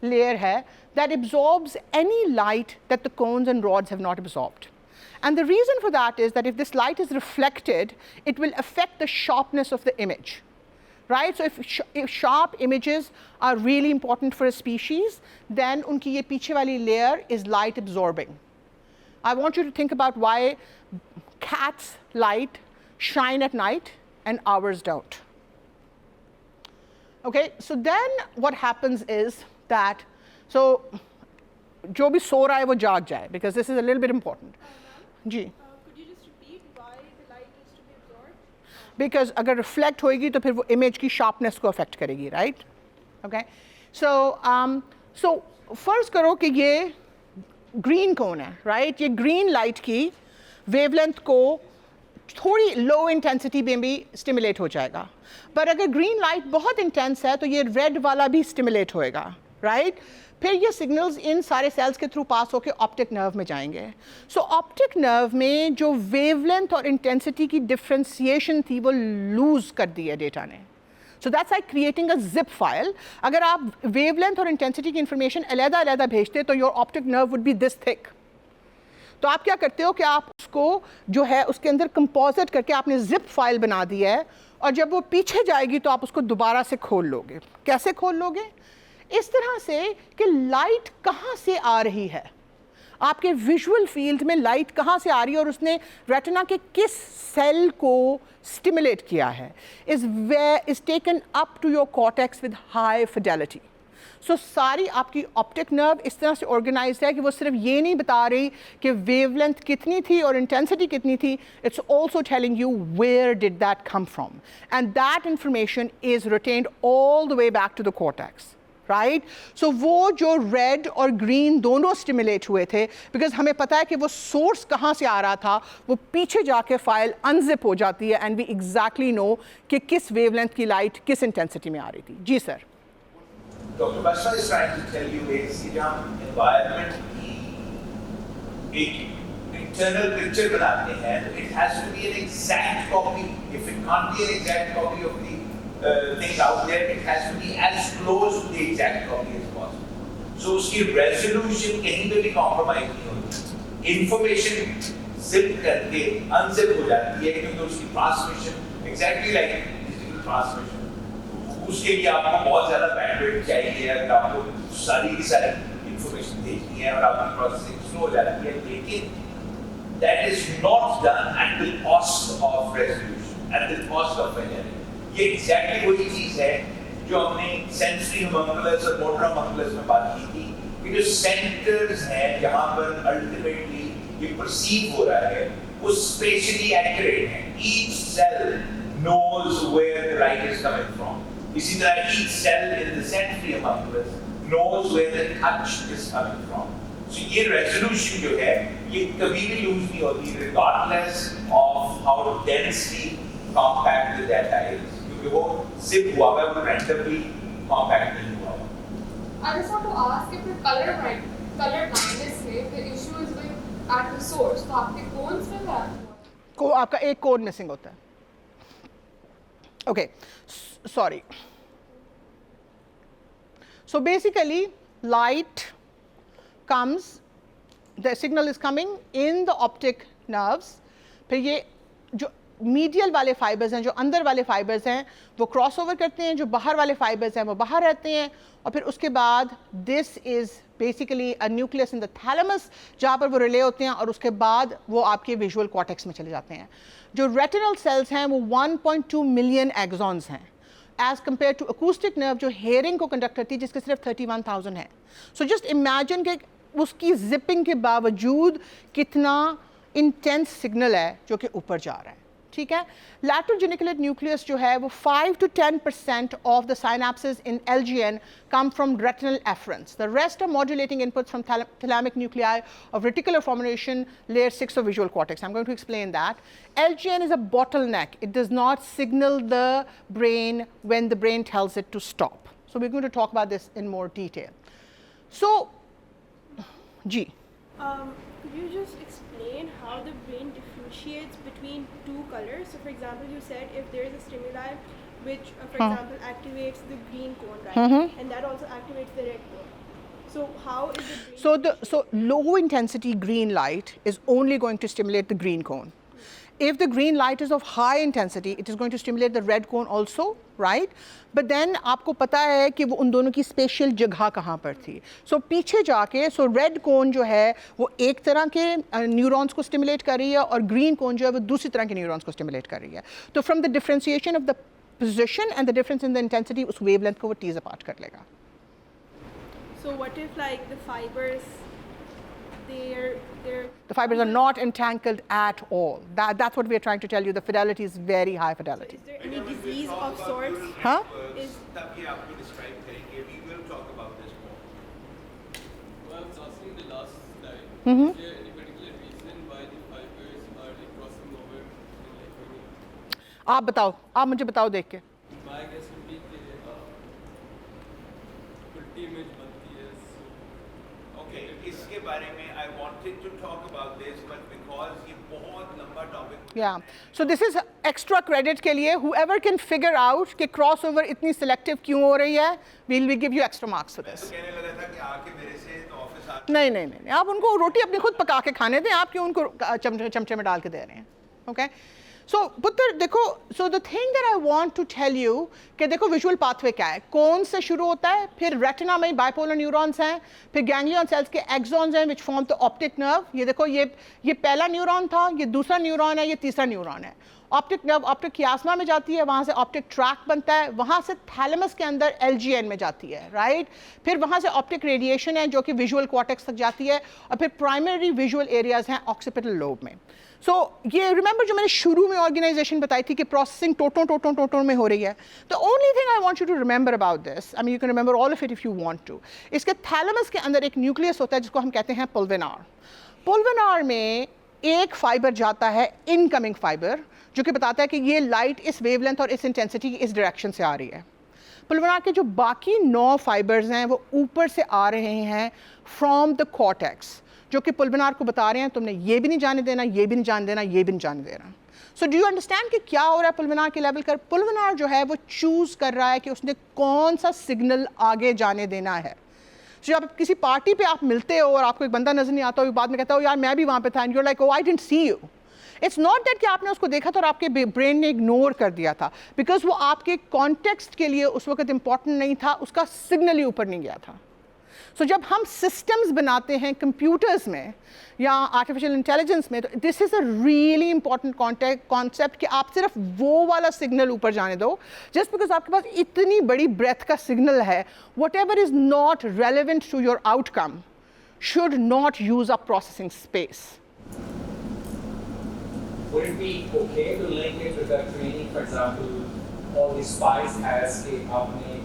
layer है that absorbs any light that the cones and rods have not absorbed. And the reason for that is that if this light is reflected, it will affect the sharpness of the image. Right? So if sharp images are really important for a species, then उनकी ये पीछे वाली layer is light absorbing. I want you to think about why cats' light shine at night and ours don't. Okay, so then what happens is that, so जो भी सो रहा है वो जाग जाए, because this is a little bit important. Ji. Could you just repeat why the light needs to be absorbed? Because अगर reflect होएगी तो फिर वो image की sharpness को affect करेगी, right? Okay, so फर्ज करो कि ये green cone है, right? ये green light की wavelength को थोड़ी लो इंटेंसिटी में भी स्टिमुलेट हो जाएगा. पर अगर ग्रीन लाइट बहुत इंटेंस है तो ये रेड वाला भी स्टिमुलेट होएगा, राइट? फिर ये सिग्नल्स इन सारे सेल्स के थ्रू पास होकर ऑप्टिक नर्व में जाएंगे. सो ऑप्टिक नर्व में जो वेवलेंथ और इंटेंसिटी की डिफ्रेंशिएशन थी वो लूज कर दी है डेटा ने. So that's like creating a zip file. अगर आप वेवलेंथ और इंटेंसिटी की इंफॉर्मेशन अलग-अलग भेजते तो your optic nerve would be this thick. तो आप क्या करते हो कि आप उसको जो है उसके अंदर कंपोजिट करके आपने जिप फाइल बना दी है, और जब वो पीछे जाएगी तो आप उसको दोबारा से खोल लोगे. कैसे खोल लोगे? इस तरह से कि लाइट कहाँ से आ रही है, आपके विजुअल फील्ड में लाइट कहाँ से आ रही है और उसने रेटिना के किस सेल को स्टिमुलेट किया है, is taken up to your cortex with high fidelity. So सारी आपकी ऑप्टिक नर्व इस तरह से ऑर्गेनाइज्ड है कि वो सिर्फ ये नहीं बता रही कि वेवलेंथ कितनी थी और इंटेंसिटी कितनी थी, it's also telling you where did that come from, and that information is retained all the way back to the cortex, right? So वो जो रेड और ग्रीन दोनों स्टिमुलेट हुए थे, बिकॉज हमें पता है कि वो सोर्स कहाँ से आ रहा था, वो पीछे जाके फाइल अनजिप हो जाती है एंड वी एग्जैक्टली नो कि किस वेवलेंथ की लाइट किस इंटेंसिटी में आ रही थी. जी sir. Dr. Basra is trying to tell you is कि जब हम environment की एक internal picture बनाते हैं, it has to be an exact copy. If it can't be an exact copy of the things out there, it has to be as close to the exact copy as possible. So उसकी resolution कहीं पे भी compromise नहीं होती. Information zip करके unzip हो जाती है क्योंकि उसकी transmission exactly like digital transmission. उसके लिए आपको बहुत ज़्यादा बैंडविड्थ चाहिए, अगर आपको सारी की सारी इंफॉर्मेशन देखनी है और आपकी प्रोसेसिंग स्लो हो जाती है, लेकिन that is not done at the cost of resolution, at the cost of fidelity. ये exactly वही चीज़ है जो हमने sensory homunculus और motor homunculus में बात की थी कि जो centers हैं जहाँ पर ultimately ये perceive हो रहा है वो spatially accurate हैं. Each cell knows where the light is coming from. इसी तरह each cell in the sensory homunculus knows where the touch is coming from. So ये resolution जो है ये कभी भी lose नहीं होती regardless of how densely compact the data is. क्योंकि वो zip हुआ है, वो randomly compact नहीं हुआ है. I just want to ask if the color blindness से the issue is with at the source, तो आपके cones में क्या? को आपका एक कोड मिसिंग होता है. Okay, sorry. So basically, light comes, the signal is coming in the optic nerves. फिर ये जो medial वाले fibers हैं, जो अंदर वाले fibers हैं, वो crossover करते हैं, जो बाहर वाले fibers हैं, वो बाहर रहते हैं, और फिर उसके बाद this is basically a nucleus in the thalamus, जहाँ पर वो relay होते हैं, और उसके बाद वो आपके visual cortex में चले जाते हैं. जो retinal cells हैं वो 1.2 million axons हैं, as compared to acoustic nerve जो hearing को conduct करती है जिसके सिर्फ 31,000 है. So just imagine कि उसकी zipping के बावजूद कितना intense signal है जो कि ऊपर जा रहा है. ठीक है? Lateral geniculate nucleus जो है वो 5 to 10% of the synapses in LGN come from retinal efferents. The rest are modulating inputs from thalamic nuclei of reticular formation, layer 6 of visual cortex. I'm going to explain that. LGN is a bottleneck. It does not signal the brain when the brain tells it to stop. So we're going to talk about this in more detail. So, G. Could you just explain how the brain differentiates between two colors? So, for example, you said if there is a stimuli which, for example, activates the green cone, right? And that also activates the red cone. So, how is the brain? So low intensity green light is only going to stimulate the green cone. If the green light is of high intensity, it is going to stimulate the red cone also, right? But then आपको पता है कि वो उन दोनों की special जगह कहाँ पर थी. So पीछे जाके, so red cone जो है वो एक तरह के न्यूरॉन्स को स्टिमुलेट कर रही है और green cone जो है वो दूसरी तरह के न्यूरॉन्स को स्टिमुलेट कर रही है. तो from the differentiation of the position and the difference in the intensity, उस wavelength को वो tease apart कर लेगा. So what if like the fibers, they're The fibers are not entangled at all. That's what we are trying to tell you. The fidelity is very high fidelity. So is there any disease of sorts? Huh? तब ये आपको describe करेंगे. We will talk about this more. Well, I was asking the last slide. Is there any particular reason why the fibers are like crossing over and like moving? आप बताओ, आप मुझे बताओ देख के. My guess would be कि उल्टी image बनती है. Okay, इसके बारे में I wanted to talk about this, but because ये बहुत लंबा topic. Yeah. So this is extra credit के लिए. Whoever can figure out कि crossover इतनी selective क्यों हो रही है, we'll give you extra marks for this. कहने लगा था कि आके मेरे से ऑफिस आ. नहीं. आप उनको रोटी अपनी खुद पका के खाने दें. आप क्यों उनको चमचे में डाल के दे रहे हैं? Okay. So पुत्र देखो, so the thing that I want to tell you कि देखो visual pathway क्या है. कौन से शुरू होता है, फिर रेटिना में bipolar neurons हैं, फिर ganglion cells के axons हैं which form the optic nerve. ये देखो ये पहला न्यूरॉन था, ये दूसरा न्यूरॉन है, ये तीसरा न्यूरॉन है. ऑप्टिक नर्व ऑप्टिक कियास्मा में जाती है, वहाँ से ऑप्टिक ट्रैक बनता है, वहाँ से थैलेमस के अंदर LGN में जाती है, राइट? फिर वहाँ से ऑप्टिक रेडिएशन है जो कि विजुअल कॉर्टेक्स तक जाती है, और फिर प्राइमरी विजुअल एरियाज हैं ऑक्सीपिटल लोब में. सो ये रिमेंबर जो मैंने शुरू में ऑर्गेनाइजेशन बताई थी कि प्रोसेसिंग टोटो में हो रही है. The only thing I want you to remember about this, I mean you can remember all of it if you want to. इसके थैलेमस के अंदर एक न्यूक्लियस होता है जिसको हम कहते हैं पुल्विनार. पुल्विनार में एक फाइबर जाता है, इनकमिंग फाइबर, जो कि बताता है कि ये लाइट इस वेवलेंथ और इस इंटेंसिटी की इस डायरेक्शन से आ रही है. पुल्विनार के जो बाकी 9 फाइबर्स हैं वो ऊपर से आ रहे हैं फ्रॉम द कॉर्टेक्स, जो कि पुल्विनार को बता रहे हैं तुमने ये भी नहीं जाने देना, ये भी नहीं जाने देना, ये भी नहीं जाने देना. सो डू यू अंडरस्टैंड कि क्या हो रहा है पुल्विनार के लेवल पर? पुल्विनार जो है वो चूज़ कर रहा है कि उसने कौन सा सिग्नल आगे जाने देना है. So, जब किसी पार्टी पे आप मिलते हो और आपको एक बंदा नजर नहीं आता हो, बाद में कहता हो यार मैं भी वहाँ पे था, and you are like oh I didn't see you. It's not that कि आपने उसको देखा था और आपके ब्रेन ने इग्नोर कर दिया था, बिकॉज वो आपके कॉन्टेक्स्ट के लिए उस वक्त इंपॉर्टेंट नहीं था, उसका सिग्नल ही ऊपर नहीं गया था. सो जब हम सिस्टम्स बनाते हैं कंप्यूटर्स में या आर्टिफिशियल इंटेलिजेंस में, तो this is a really important concept कि आप सिर्फ वो वाला सिग्नल ऊपर जाने दो. जस्ट बिकॉज आपके पास इतनी बड़ी ब्रेथ का सिग्नल है, whatever is not relevant to your outcome should not use up processing space. Would it be okay to link it with the training, for example, all the spies has कि आपने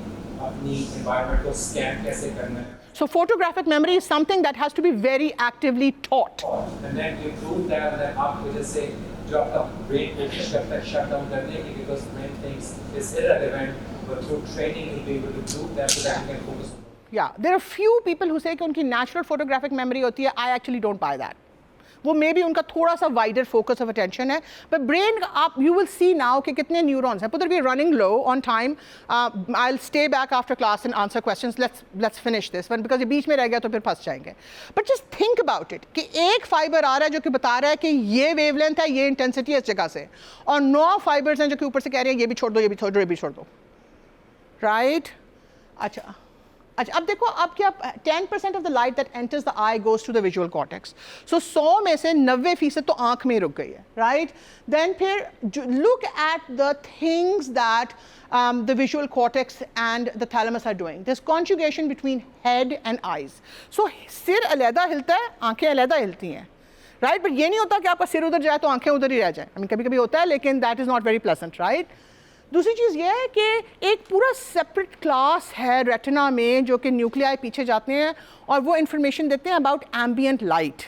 अपनी environment को scan कैसे करना है? So photographic memory is something that has to be very actively taught. And then you prove that, and then आप वजह से जो आपका brain कोशिश करता है shut down करने की, because brain thinks it's irrelevant, but through training you'll be able to prove that so that you can focus on. Yeah, there are few people who say कि उनकी natural photographic memory होती है. I actually don't buy that. वो may be उनका थोड़ा सा wider focus of attention है, but brain आप यू विल सी नाउ कि कितने न्यूरॉन्स हैं. पुत्र we running low on time. I will stay back after class and answer questions. Let's finish this one, because ये बीच में रह गया तो फिर फंस जाएंगे. But just think about it कि एक फाइबर आ रहा है जो कि बता रहा है कि ये वेवलेंथ है, ये इंटेंसिटी है इस जगह से, और 9 फाइबर्स हैं जो कि ऊपर से कह रहे हैं ये भी छोड़ दो, ये भी छोड़ दो, ये भी छोड़ दो, राइट? अच्छा, अब देखो, अब क्या 10% of the light that enters the eye goes to the visual cortex. So 100 में से 90% तो आंख में रुक गई है, राइट? देन फिर look at the things that the visual cortex and the thalamus are doing. There's conjugation between head and eyes. So सिर अलहदा हिलता है, आंखें अलहदा हिलती हैं, राइट? बट ये नहीं होता कि आपका सिर उधर जाए तो आंखें उधर ही रह जाए. I mean, कभी कभी होता है, लेकिन that is not very pleasant, right? दूसरी चीज़ ये है कि एक पूरा सेपरेट क्लास है रेटिना में जो कि न्यूक्लियाई पीछे जाते हैं और वो इंफॉर्मेशन देते हैं अबाउट एम्बियंट लाइट.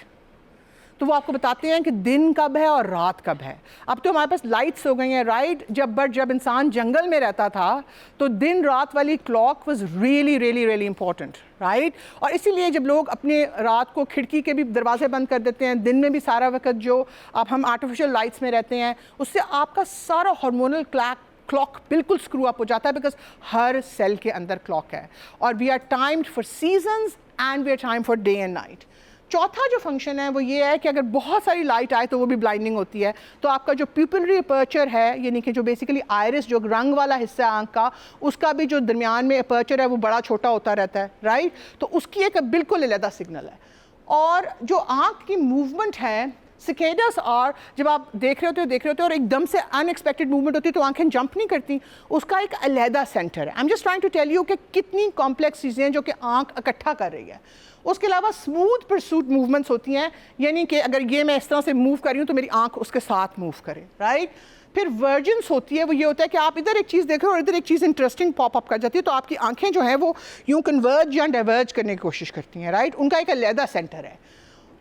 तो वो आपको बताते हैं कि दिन कब है और रात कब है। अब तो हमारे पास लाइट्स हो गई हैं, राइट। जब इंसान जंगल में रहता था तो दिन रात वाली clock was really really really important, right. और इसीलिए जब लोग अपने रात को खिड़की के भी दरवाजे बंद कर देते हैं, दिन में भी सारा वक्त जो अब हम आर्टिफिशियल लाइट्स में रहते हैं, उससे आपका सारा हार्मोनल क्लॉक बिल्कुल स्क्रू अप हो जाता है, बिकॉज हर सेल के अंदर क्लॉक है। और we are timed for seasons and we are time for day and night. चौथा जो फंक्शन है वो ये है कि अगर बहुत सारी लाइट आए तो वो भी ब्लाइंडिंग होती है। तो आपका जो प्यूपिलरी अपर्चर है, यानी कि जो बेसिकली आयरिस जो रंग वाला हिस्सा है आँख का, उसका भी जो दरमियान में अपर्चर है वो बड़ा छोटा होता रहता है, राइट। तो उसकी एक बिल्कुल अलग सिग्नल है। और जो आँख की मूवमेंट है, सिकेडस आर, जब आप देख रहे होते और एकदम से अनएक्सपेक्टेड मूवमेंट होती है तो आंखें जंप नहीं करती, उसका एक अलहदा सेंटर है। I am just trying to tell you कि कितनी कॉम्प्लेक्स चीज़ें हैं जो कि आंख इकट्ठा कर रही है। उसके अलावा स्मूथ परसूट मूवमेंट्स होती हैं, यानी कि अगर ये मैं इस तरह से मूव कर रही हूँ तो मेरी आंख उसके साथ मूव करे, राइट। फिर वर्जेंस होती है, वो ये होता है कि आप इधर एक चीज़ देख रहे हो और इधर एक चीज़ इंटरेस्टिंग पॉप अप कर जाती है, तो आपकी आंखें जो हैं वो यूँ कन्वर्ज या डाइवर्ज करने की कोशिश करती हैं, राइट। उनका एक अलहदा सेंटर है।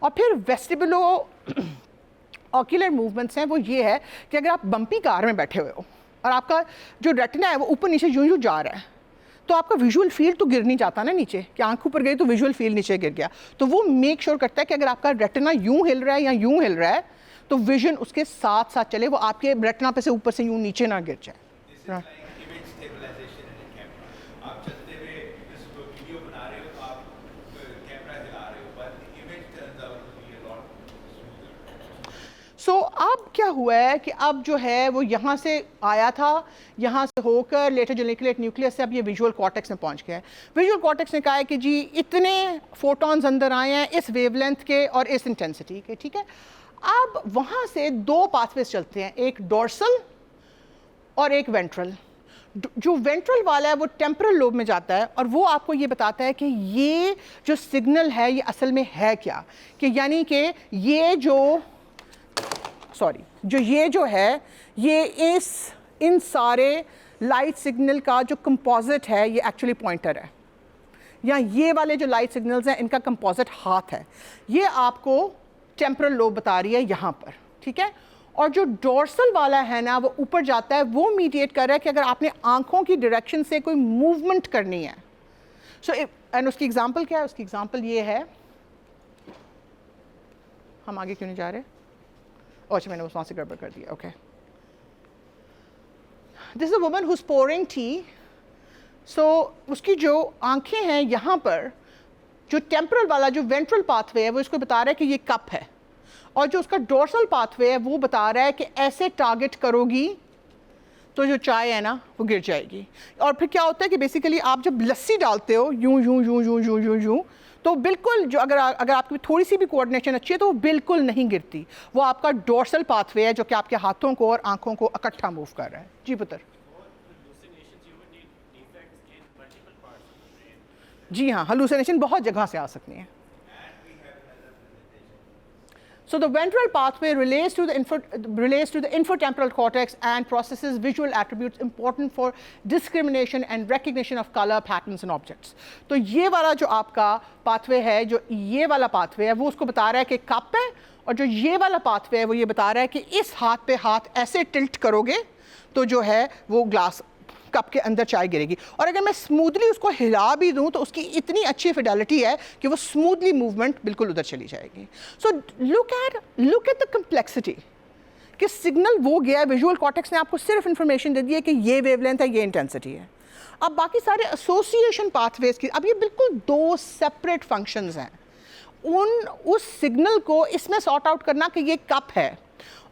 और फिर वेस्टिबुलो ऑक्यूलर मूवमेंट्स हैं, वो ये है कि अगर आप बम्पी कार में बैठे हुए हो और आपका जो रेटिना है वो ऊपर नीचे यूं जा रहा है, तो आपका विजुअल फील्ड तो गिर नहीं जाता ना नीचे, कि आंख ऊपर गई तो विजुअल फील्ड नीचे गिर गया। तो वो मेक श्योर करता है कि अगर आपका रेटिना यूं हिल रहा है या यूं हिल रहा है तो विजन उसके साथ साथ चले, वो आपके रेटिना पे से ऊपर से यूं नीचे ना गिर जाए। सो अब क्या हुआ है कि अब जो है वो यहाँ से आया था, यहाँ से होकर लेटर जेनिकुलेट न्यूक्लियस से अब ये विजुअल कॉर्टेक्स में पहुँच गया है। विजुअल कॉर्टेक्स ने कहा है कि जी इतने फोटॉन्स अंदर आए हैं इस वेवलेंथ के और इस इंटेंसिटी के, ठीक है। अब वहाँ से दो पाथवेज चलते हैं, एक डोर्सल और एक वेंट्रल। जो वेंट्रल वाला है वो टेम्परल लोब में जाता है और वो आपको ये बताता है कि ये जो सिग्नल है ये असल में है क्या, कि यानी कि ये जो है ये इन सारे लाइट सिग्नल का जो कंपोजिट है ये एक्चुअली पॉइंटर है, या ये वाले जो लाइट सिग्नल्स हैं इनका कंपोजिट हाथ है। ये आपको टेम्परल लोब बता रही है यहाँ पर, ठीक है। और जो डोर्सल वाला है ना वो ऊपर जाता है, वो मीडिएट कर रहा है कि अगर आपने आंखों की डायरेक्शन से कोई मूवमेंट करनी है। एंड उसकी एग्जांपल क्या है? उसकी एग्जांपल ये है, हम आगे क्यों नहीं जा रहे? अच्छा मैंने वहाँ से गड़बड़ कर दिया, okay. This is a woman who is pouring tea. So उसकी जो आंखें हैं यहाँ पर, जो टेम्परल वाला जो वेंट्रल पाथवे है वो इसको बता रहा है कि ये कप है, और जो उसका डोर्सल पाथवे है वो बता रहा है कि ऐसे टारगेट करोगी तो जो चाय है ना वो गिर जाएगी। और फिर क्या होता है कि बेसिकली आप जब लस्सी डालते हो यूं यूं यूं यूं यूं यूं यूं, तो बिल्कुल जो अगर आपकी थोड़ी सी भी कोऑर्डिनेशन अच्छी है तो वो बिल्कुल नहीं गिरती। वो आपका डोर्सल पाथवे है जो कि आपके हाथों को और आंखों को इकट्ठा मूव कर रहा है। जी पुत्र। जी हाँ, hallucination बहुत जगह से आ सकती हैं। So the ventral pathway relates to the inferotemporal cortex and processes visual attributes important for discrimination and recognition of color patterns and objects. तो ये वाला जो आपका pathway है, जो ये वाला pathway है, वो उसको बता रहा है कि कप है, और जो ये वाला pathway है वो ये बता रहा है कि इस हाथ पे हाथ ऐसे टिल्ट करोगे तो जो है वो ग्लास कप के अंदर चाय गिरेगी। और अगर मैं स्मूथली उसको हिला भी दूं तो उसकी इतनी अच्छी फिडेलिटी है कि वो स्मूथली मूवमेंट बिल्कुल उधर चली जाएगी। So look at the complexity कि सिग्नल वो गया, विजुअल कॉर्टेक्स ने आपको सिर्फ इंफॉर्मेशन दे दी है कि ये वेवलेंथ है, ये इंटेंसिटी है। अब बाकी सारे एसोसिएशन पाथवेज की, अब ये बिल्कुल दो सेपरेट फंक्शंस हैं। उस सिग्नल को इसमें सॉर्ट आउट करना कि ये कप है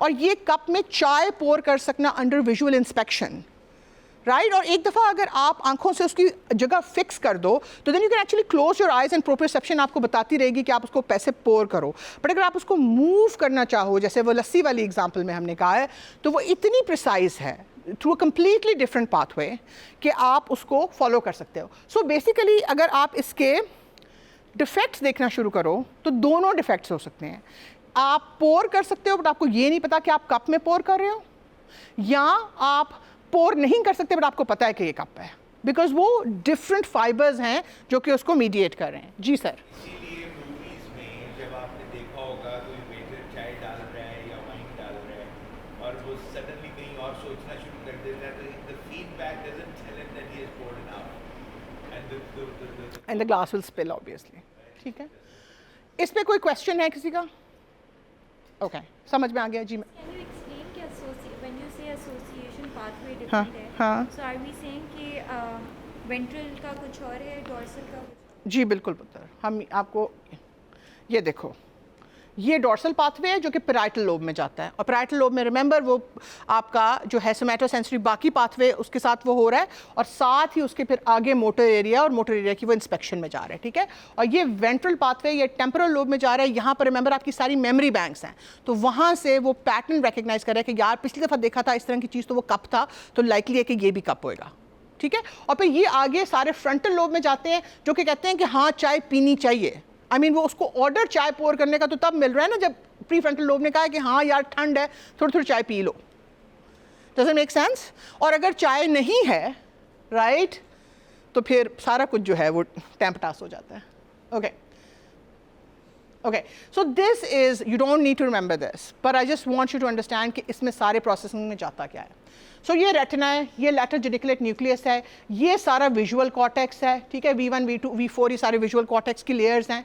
और ये कप में चाय पोर कर सकना अंडर विजुअल इंस्पेक्शन, राइट। और एक दफ़ा अगर आप आंखों से उसकी जगह फिक्स कर दो तो then you can actually close your eyes and proprioception आपको बताती रहेगी कि आप उसको पैसे पोर करो। बट अगर आप उसको मूव करना चाहो, जैसे वो लस्सी वाली एग्जांपल में हमने कहा है, तो वो इतनी प्रिसाइज है through a completely different pathway कि आप उसको फॉलो कर सकते हो। सो बेसिकली अगर आप इसके डिफेक्ट्स देखना शुरू करो तो दोनों डिफेक्ट्स हो सकते हैं। आप पोर कर सकते हो बट आपको ये नहीं पता कि आप कप में पोर कर रहे हो, या आप पोर नहीं कर सकते बट आपको पता है कि ये कप है, बिकॉज वो डिफरेंट फाइबर्स हैं जो कि उसको मीडिएट कर रहे हैं। जी सर। इसीलिए मूवीज में जब आपने देखा होगा तो major is that the feedback doesn't tell him that he has poured enough. And the glass will spill obviously. ठीक है, इस पे कोई क्वेश्चन है किसी का? ओके, समझ में आ गया जी. Can you explain कि when you say association pathway different है, हाँ. so are we saying कि ventral का कुछ और है, dorsal का कुछ? जी बिल्कुल पुत्र, हम आपको ये देखो, ये डॉर्सल पाथवे है जो कि पैराइटल लोब में जाता है, और पैराइटल लोब में रिमेंबर वो आपका जो है सोमैटोसेंसरी बाकी पाथवे उसके साथ वो हो रहा है, और साथ ही उसके फिर आगे मोटर एरिया, और मोटर एरिया की वो इंस्पेक्शन में जा रहा है. ठीक है, और ये वेंट्रल पाथवे ये टेम्पोरल लोब में जा रहा है. यहाँ पर रिमेंबर आपकी सारी मेमोरी बैंक्स हैं, तो वहाँ से वो पैटर्न रिकग्नाइज कर रहा है कि यार पिछली दफ़ा देखा था इस तरह की चीज़ तो वो कप था, तो लाइकली है कि ये भी कप होएगा. ठीक है, और फिर ये आगे सारे फ्रंटल लोब में जाते हैं जो कि कहते हैं कि हाँ चाय पीनी चाहिए. आई मीन वो उसको ऑर्डर चाय पोर करने का तो तब मिल रहा है ना जब प्री फ्रंटल लोब ने कहा है कि हाँ यार ठंड है, थोड़ी थोड़ी चाय P low. Does it make sense? और अगर चाय नहीं है राइट तो फिर सारा कुछ जो है वो टेम्पटास हो जाता है. Okay okay, so this is, you don't need to remember this, but I just want you to understand कि इसमें सारे प्रोसेसिंग में जाता क्या है. सो ये रेटिना है, ये लैटर जेडिकुलेट न्यूक्लियस है, ये सारा विजुअल कॉर्टेक्स है. ठीक है, V1 V2 V4 ये सारे विजुअल कॉर्टेक्स की लेयर्स हैं.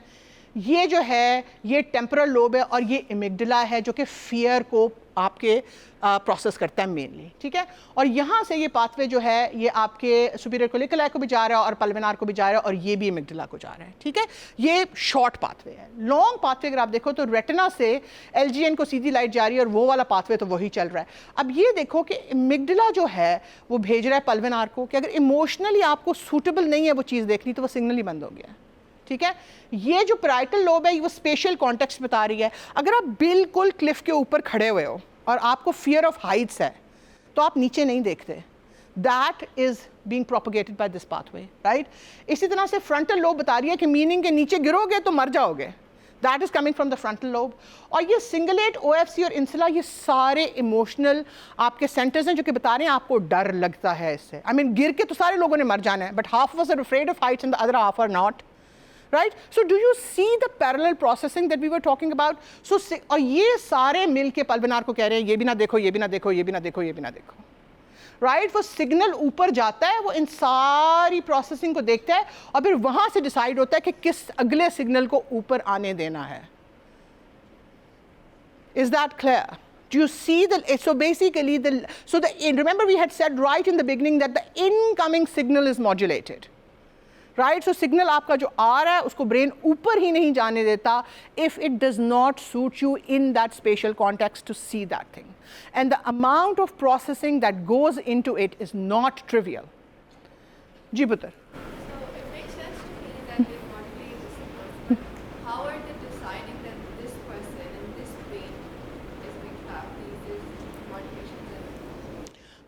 ये जो है ये टेम्पोरल लोब है, और ये इमिग्डला है जो कि फियर को आपके प्रोसेस करता है मेनली. ठीक है, और यहाँ से ये पाथवे जो है ये आपके सुपीरियर कोलिकुलाई को भी जा रहा है और पल्विनार को भी जा रहा है, और ये भी इमिग्डला को जा रहा है. ठीक है, ये शॉर्ट पाथवे है. लॉन्ग पाथवे अगर आप देखो तो रेटिना से LGN को सीधी लाइट जा रही है, और वो वाला पाथवे तो वही चल रहा है. अब ये देखो कि इमिग्डला जो है वो भेज रहा है पल्विनार को कि अगर इमोशनली आपको सूटेबल नहीं है वो चीज़ देखनी तो वो सिग्नल ही बंद हो गया है. ठीक है, ये जो पैराइटल लोब है वो स्पेशल कॉन्टेक्स्ट बता रही है. अगर आप बिल्कुल क्लिफ के ऊपर खड़े हुए हो और आपको फियर ऑफ हाइट्स है तो आप नीचे नहीं देखते. That is being propagated by this pathway right. इसी तरह से फ्रंटल लोब बता रही है कि मीनिंग के नीचे गिरोगे तो मर जाओगे. That is coming from the frontal lobe. और ये सिंगलेट OFC और इंसुला ये सारे इमोशनल आपके सेंटर्स हैं जो कि बता रहे हैं आपको डर लगता है इससे. आई मीन गिर के तो सारे लोगों ने मर जाना है, but half of us are afraid of heights and the other half are not. Right? So do you see the parallel processing that we were talking about? So और ये सारे मिल के पल्विनार को कह रहे हैं ये भी ना देखो, ये भी ना देखो, ये भी ना देखो, ये भी ना देखो. राइट, वो सिग्नल ऊपर जाता है, वो इन सारी प्रोसेसिंग को देखता है, और फिर वहाँ से डिसाइड होता है कि किस अगले सिग्नल को ऊपर आने देना है. Is that clear? Do you see the, so basically remember we had said right in the beginning that the incoming signal is modulated. Right, so signal आपका जो आ रहा है उसको ब्रेन ऊपर ही नहीं जाने देता if it does not suit you in that special context to see that thing, and the amount of processing that goes into it is not trivial. जी पुत्र.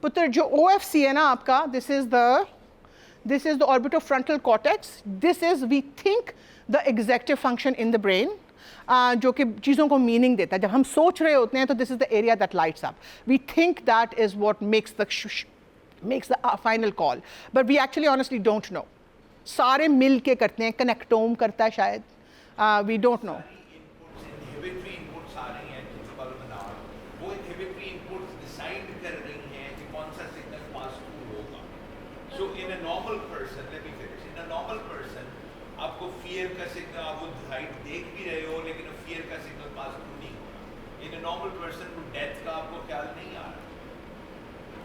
पुत्र जो OFC है ना आपका, this is the orbitofrontal cortex. This is, we think, the executive function in the brain, जो कि चीज़ों को मीनिंग देता है. जब हम सोच रहे होते हैं तो this is the area that lights up. We think that is what makes the final call, but we actually honestly don't know. सारे मिल के करते हैं, कनेक्टोम करता है शायद, we don't know. Inhibitory inputs आ रही हैं पल्विनार, वो inhibitory inputs decide कर रही हैं कि कौन सा सिग्नल पास थ्रू होगा. So in a normal person, let me finish. In a normal person, आपको fear का सिग्नल, आप वो लाइट देख भी रहे हो लेकिन fear का सिग्नल पास थ्रू नहीं होगा. In a normal person, death का आपको ख्याल नहीं आ रहा.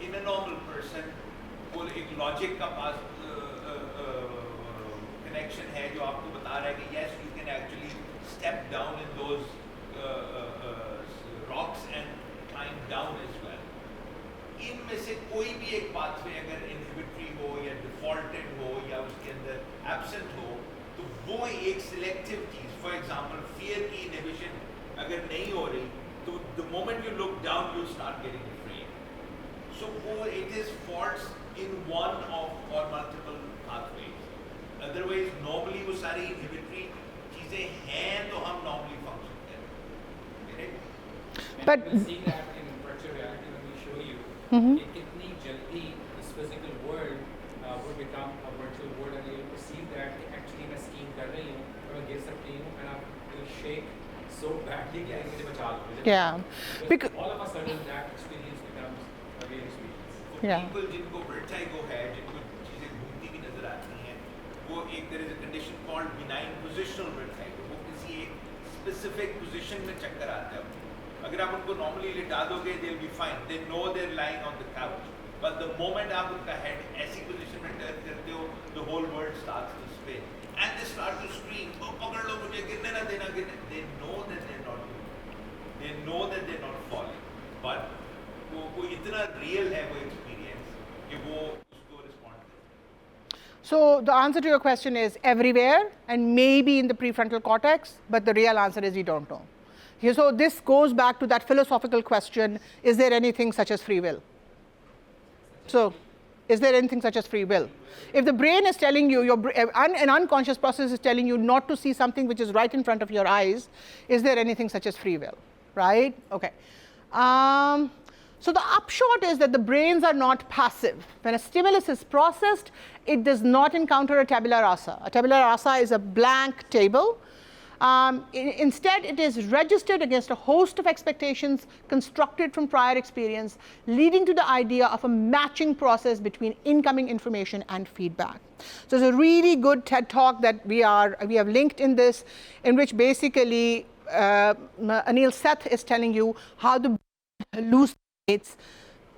In a normal person, वो एक लॉजिक का पास कनेक्शन है जो आपको बता रहा है कि yes, you can actually step down in those rocks and climb down as well. इनमें से कोई भी एक पाथवे अगर इनहिबिटरी हो या डिफॉल्टेड हो या उसके अंदर एब्सेंट हो तो वो एक सिलेक्टिव चीज, फॉर एग्जांपल फियर की इनहिबिशन अगर नहीं हो रही तो the moment you look down you start getting afraid. So वो it is faults in one of और मल्टीपल पाथवेज. अदरवाइज नॉर्मली वो सारी इनहिबिटरी चीजें हैं तो हम नॉर्मली फंक्शन करें. But we'll see that in virtual reality when we show you. कि कितनी जल्दी this physical world would become a virtual world and you'll perceive that कि actually मैं skiing कर रही हूँ और मैं गिर सकती हूँ and I will shake so badly कि मुझे बचा लो. Yeah. Because all of a sudden that experience becomes a real experience. Yeah. People जिनको vertigo है, जिनको चीजें घूमती भी नजर आती हैं, वो एक there is a condition called benign positional vertigo. वो किसी एक specific position में चक्कर आता है. अगर आप उनको normally लिटा दोगे, they'll be fine. They know they're lying on the couch. But the moment आप उनका head ऐसी position में turn करते हो, the whole world starts to spin. And they start to scream, oh, पकड़ लो मुझे, गिरने ना देना, गिरने. They know that they're not moving. They know that they're not falling. But वो इतना real है वो experience कि वो उसको respond करते हैं. So the answer to your question is everywhere and maybe in the prefrontal cortex, but the real answer is we don't know. Okay, so this goes back to that philosophical question, is there anything such as free will? So, is there anything such as free will? If the brain is telling you, an unconscious process is telling you not to see something which is right in front of your eyes, is there anything such as free will, right? Okay. So the upshot is that the brains are not passive. When a stimulus is processed, it does not encounter a tabula rasa. A tabula rasa is a blank table. Instead, it is registered against a host of expectations constructed from prior experience, leading to the idea of a matching process between incoming information and feedback. So there's a really good TED talk that we have linked in this, in which basically Anil Seth is telling you how the brain hallucinates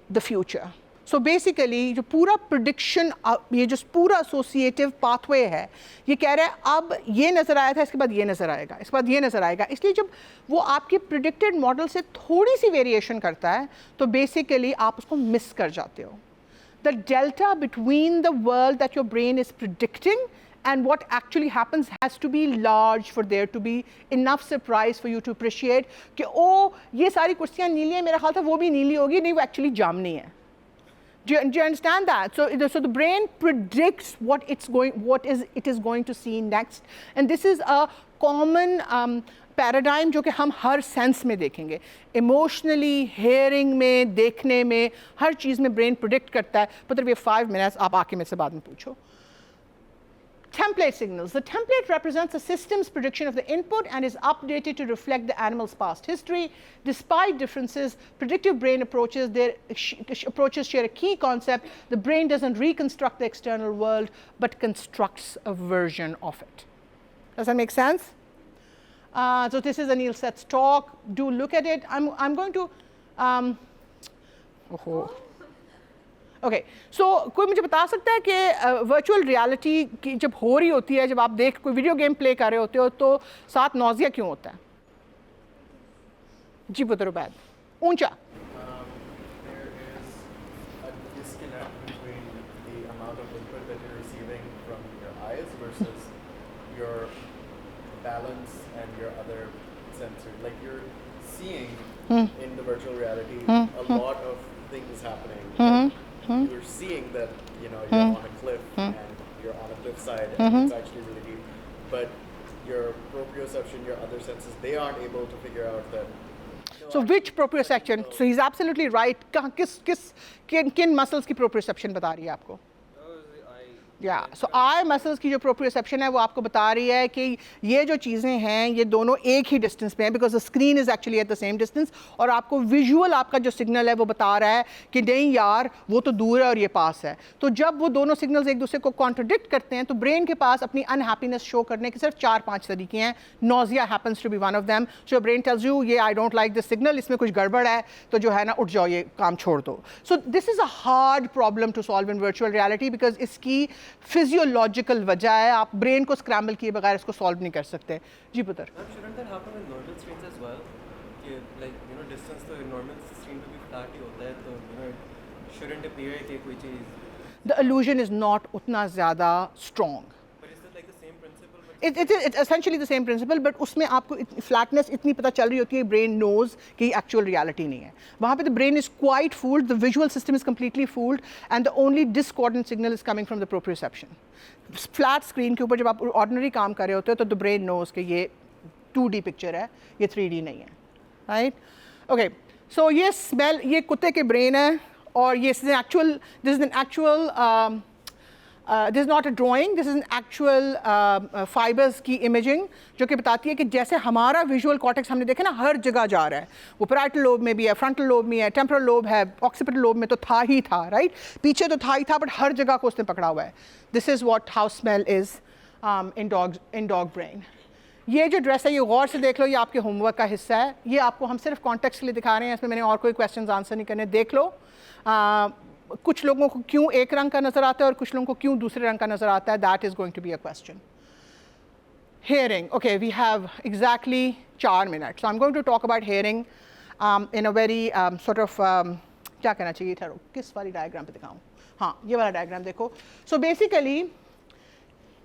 the future. So basically, जो पूरा prediction, ये जो पूरा associative pathway है, ये कह रहा है अब ये नज़र आया था, इसके बाद ये नज़र आएगा, इसके बाद ये नज़र आएगा. इसलिए जब वो आपके predicted model से थोड़ी सी variation करता है, तो basically आप उसको miss कर जाते हो. The delta between the world that your brain is predicting and what actually happens has to be large for there to be enough surprise for you to appreciate कि ओ ये सारी कुर्सियाँ नीली हैं, मेरा ख्याल था वो भी नीली होगी, नहीं वो actually जामनी है. Do you understand that? So the brain predicts what it is going to see next, and this is a common paradigm जो कि हम हर sense में देखेंगे. Emotionally, hearing में, देखने में, हर चीज़ में brain predict करता है. But we have 5 minutes. आप आके मेरे से बाद में पूछो. Template signals. The template represents a system's prediction of the input and is updated to reflect the animal's past history. Despite differences, predictive brain approaches share a key concept. The brain doesn't reconstruct the external world, but constructs a version of it. Does that make sense? So this is Anil Seth's talk. Do look at it. I'm going to... okay so कोई मुझे बता सकता है कि virtual reality की जब हो रही होती है, जब आप कोई वीडियो गेम प्ले कर रहे होते हो तो साथ नौजिया क्यों होता है? जी पुत्र उबैद ऊंचा. There is a disconnect between the amount of input that you're receiving from your eyes versus your balance and your other sensors. Like you're seeing in the virtual reality a lot of things happening. You're seeing that you're on a cliff and you're on a cliffside and it's actually really deep, but your proprioception, your other senses, they aren't able to figure out that. So which proprioception? So he's absolutely right. किन muscles की proprioception बता रही है आपको? So eye muscles की जो proprioception है वो आपको बता रही है कि ये जो चीज़ें हैं ये दोनों एक ही distance पे हैं, because the screen is actually at the same distance, और आपको visual आपका जो signal है वो बता रहा है कि नहीं यार वो तो दूर है और ये पास है. तो जब वो दोनों signals एक दूसरे को contradict करते हैं तो brain के पास अपनी unhappiness show करने के सिर्फ 4-5 तरीके हैं. Nausea happens to be one of them. So your brain tells you ये I don't like this signal, इसमें कुछ गड़बड़ है, तो जो है ना उठ जाओ, ये काम छोड़ दो. So this is a hard problem to solve in virtual reality because इसकी फिजियोलॉजिकल वजह है. आप ब्रेन को स्क्रैम्बल किए बगैर इसको सॉल्व नहीं कर सकते. जी पुत्र. Shouldn't that happen in normal screens as well? कि like distance तो normal screen पे भी flat ही होता है, तो it shouldn't appear कि कोई चीज़. The illusion is not उतना ज़्यादा strong. But is it like the same principle? It's essentially the same principle, but उसमें आपको flatness इतनी पता चल रही होती है, brain knows कि actual reality नहीं है. वहाँ पे the brain is quite fooled, the visual system is completely fooled, and the only discordant signal is coming from the proprioception. Flat screen के ऊपर जब आप ordinary काम कर रहे होते हो तो the brain knows कि ये 2D picture है, ये 3D नहीं है, right? Okay, so ये smell, ये कुत्ते के brain है, और ये this is an actual this is not a drawing, this is an actual fibres की इमेजिंग जो कि बताती है कि जैसे हमारा विजुअल कॉर्टेक्स हमने देखा ना हर जगह जा रहा है, वो पैराइटल लोब में भी है, फ्रंटल लोब में है, टेम्पोरल लोब है, ऑक्सीपिटल लोब में तो था ही था, राइट, पीछे तो था ही था, बट हर जगह को उसने पकड़ा हुआ है. This is what how smell is in dog brain. ये जो ड्रेस है ये गौर से देख लो, ये आपके होमवर्क का हिस्सा है. ये आपको हम सिर्फ कॉन्टेक्स्ट के लिए दिखा रहे हैं, इसमें मैंने और कोई क्वेश्चंस आंसर नहीं करने. देख लो कुछ लोगों को क्यों एक रंग का नज़र आता है और कुछ लोगों को क्यों दूसरे रंग का नज़र आता है. That is going to be a question. Hearing. Okay, we have exactly 4 minutes. So I'm going to talk about hearing in a very sort of क्या कहना चाहिए था, किस वाली डायग्राम पे दिखाऊं. हाँ, ये वाला डायग्राम देखो. So basically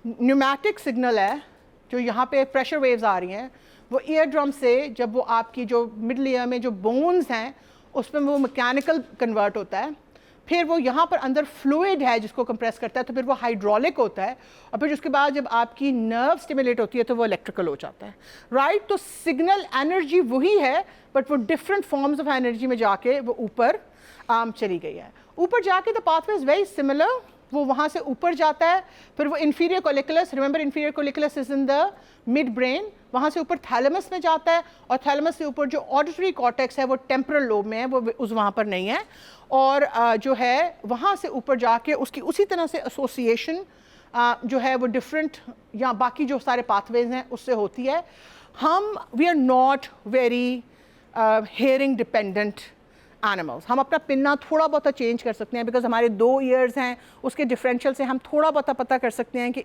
न्यूमैटिक सिग्नल है जो यहाँ पे प्रेशर वेव्स आ रही हैं, वो ईयर ड्रम से जब वो आपकी जो मिडल ईयर में जो बोन्स हैं उसमें वो मैकेनिकल कन्वर्ट होता है, फिर वो यहाँ पर अंदर फ्लूइड है जिसको कंप्रेस करता है, तो फिर वो हाइड्रोलिक होता है, और फिर उसके बाद जब आपकी नर्व स्टिमुलेट होती है तो वो इलेक्ट्रिकल हो जाता है, राइट. तो सिग्नल एनर्जी वही है, बट वो डिफरेंट फॉर्म्स ऑफ एनर्जी में जाके वो ऊपर चली गई है. ऊपर जाके the pathway is very similar. वो वहाँ से ऊपर जाता है, फिर वो inferior colliculus, remember inferior colliculus is in the mid brain, वहाँ से ऊपर थैलेमस में जाता है, और थैलेमस से ऊपर जो ऑडिटरी कॉर्टेक्स है वो टेम्पोरल लोब में है, वो उस वहाँ पर नहीं है, और जो है वहाँ से ऊपर जाके उसकी उसी तरह से एसोसिएशन जो है वो डिफरेंट या बाकी जो सारे पाथवेज हैं उससे होती है. हम we are not very hearing dependent animals. हम अपना पिन्ना थोड़ा बहुत चेंज कर सकते हैं, बिकॉज हमारे 2 ईयर्स हैं, उसके डिफरेंशियल से हम थोड़ा बहुत पता कर सकते हैं कि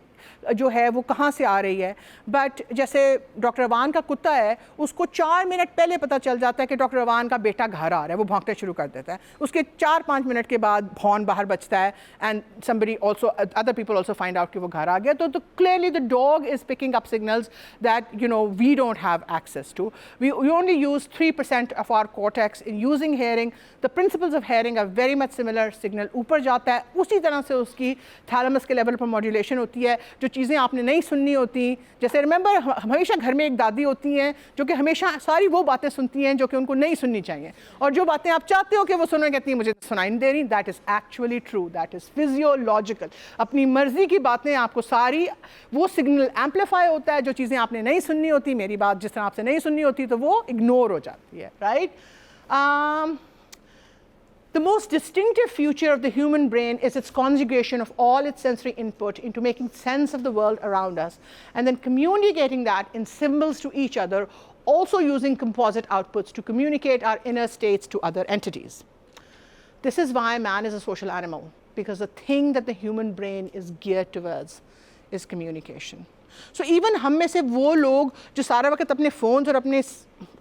जो है वो कहाँ से आ रही है. बट जैसे डॉक्टर अवान का कुत्ता है, उसको 4 मिनट पहले पता चल जाता है कि डॉक्टर अवान का बेटा घर आ रहा है, वो भौंकना शुरू कर देता है. उसके 4-5 मिनट के बाद हॉर्न बाहर बजता है, and somebody also other people also find out कि वो घर आ गया. तो clearly the dog is picking up signals that you know we don't have access to. We only use 3% of our cortex in using hearing. The principles of hearing are very much similar. Signal ऊपर जाता है, उसी तरह से उसकी thalamus के level पर modulation होती है. जो चीज़ें आपने नहीं सुननी होती, जैसे रिमेंबर हमेशा घर में एक दादी होती हैं जो कि हमेशा सारी वो बातें सुनती हैं जो कि उनको नहीं सुननी चाहिए, और जो बातें आप चाहते हो कि वो सुनो, कहती हैं मुझे सुनाई नहीं दे रही. That is actually true, that is physiological. अपनी मर्जी की बातें आपको सारी, वो सिग्नल एम्पलीफाई होता है. जो चीज़ें आपने नहीं सुननी होती, मेरी बात जिस तरह आपसे नहीं सुननी होती, तो वो इग्नोर हो जाती है, right. The most distinctive feature of the human brain is its conjugation of all its sensory input into making sense of the world around us, and then communicating that in symbols to each other, also using composite outputs to communicate our inner states to other entities. This is why man is a social animal, because the thing that the human brain is geared towards is communication. So even हम में से वो लोग जो सारा वक्त अपने phones और अपने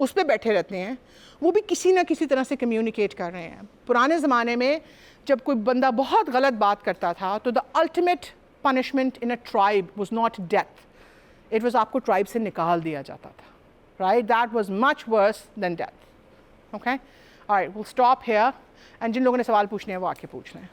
उस पर बैठे रहते हैं, वो भी किसी ना किसी तरह से कम्युनिकेट कर रहे हैं. पुराने ज़माने में जब कोई बंदा बहुत गलत बात करता था, तो the ultimate punishment in a tribe was not death, it was आपको ट्राइब से निकाल दिया जाता था, right. That was much worse than death. Okay, alright, will stop here, and जिन लोगों ने सवाल पूछने हैं वो आके पूछ लें.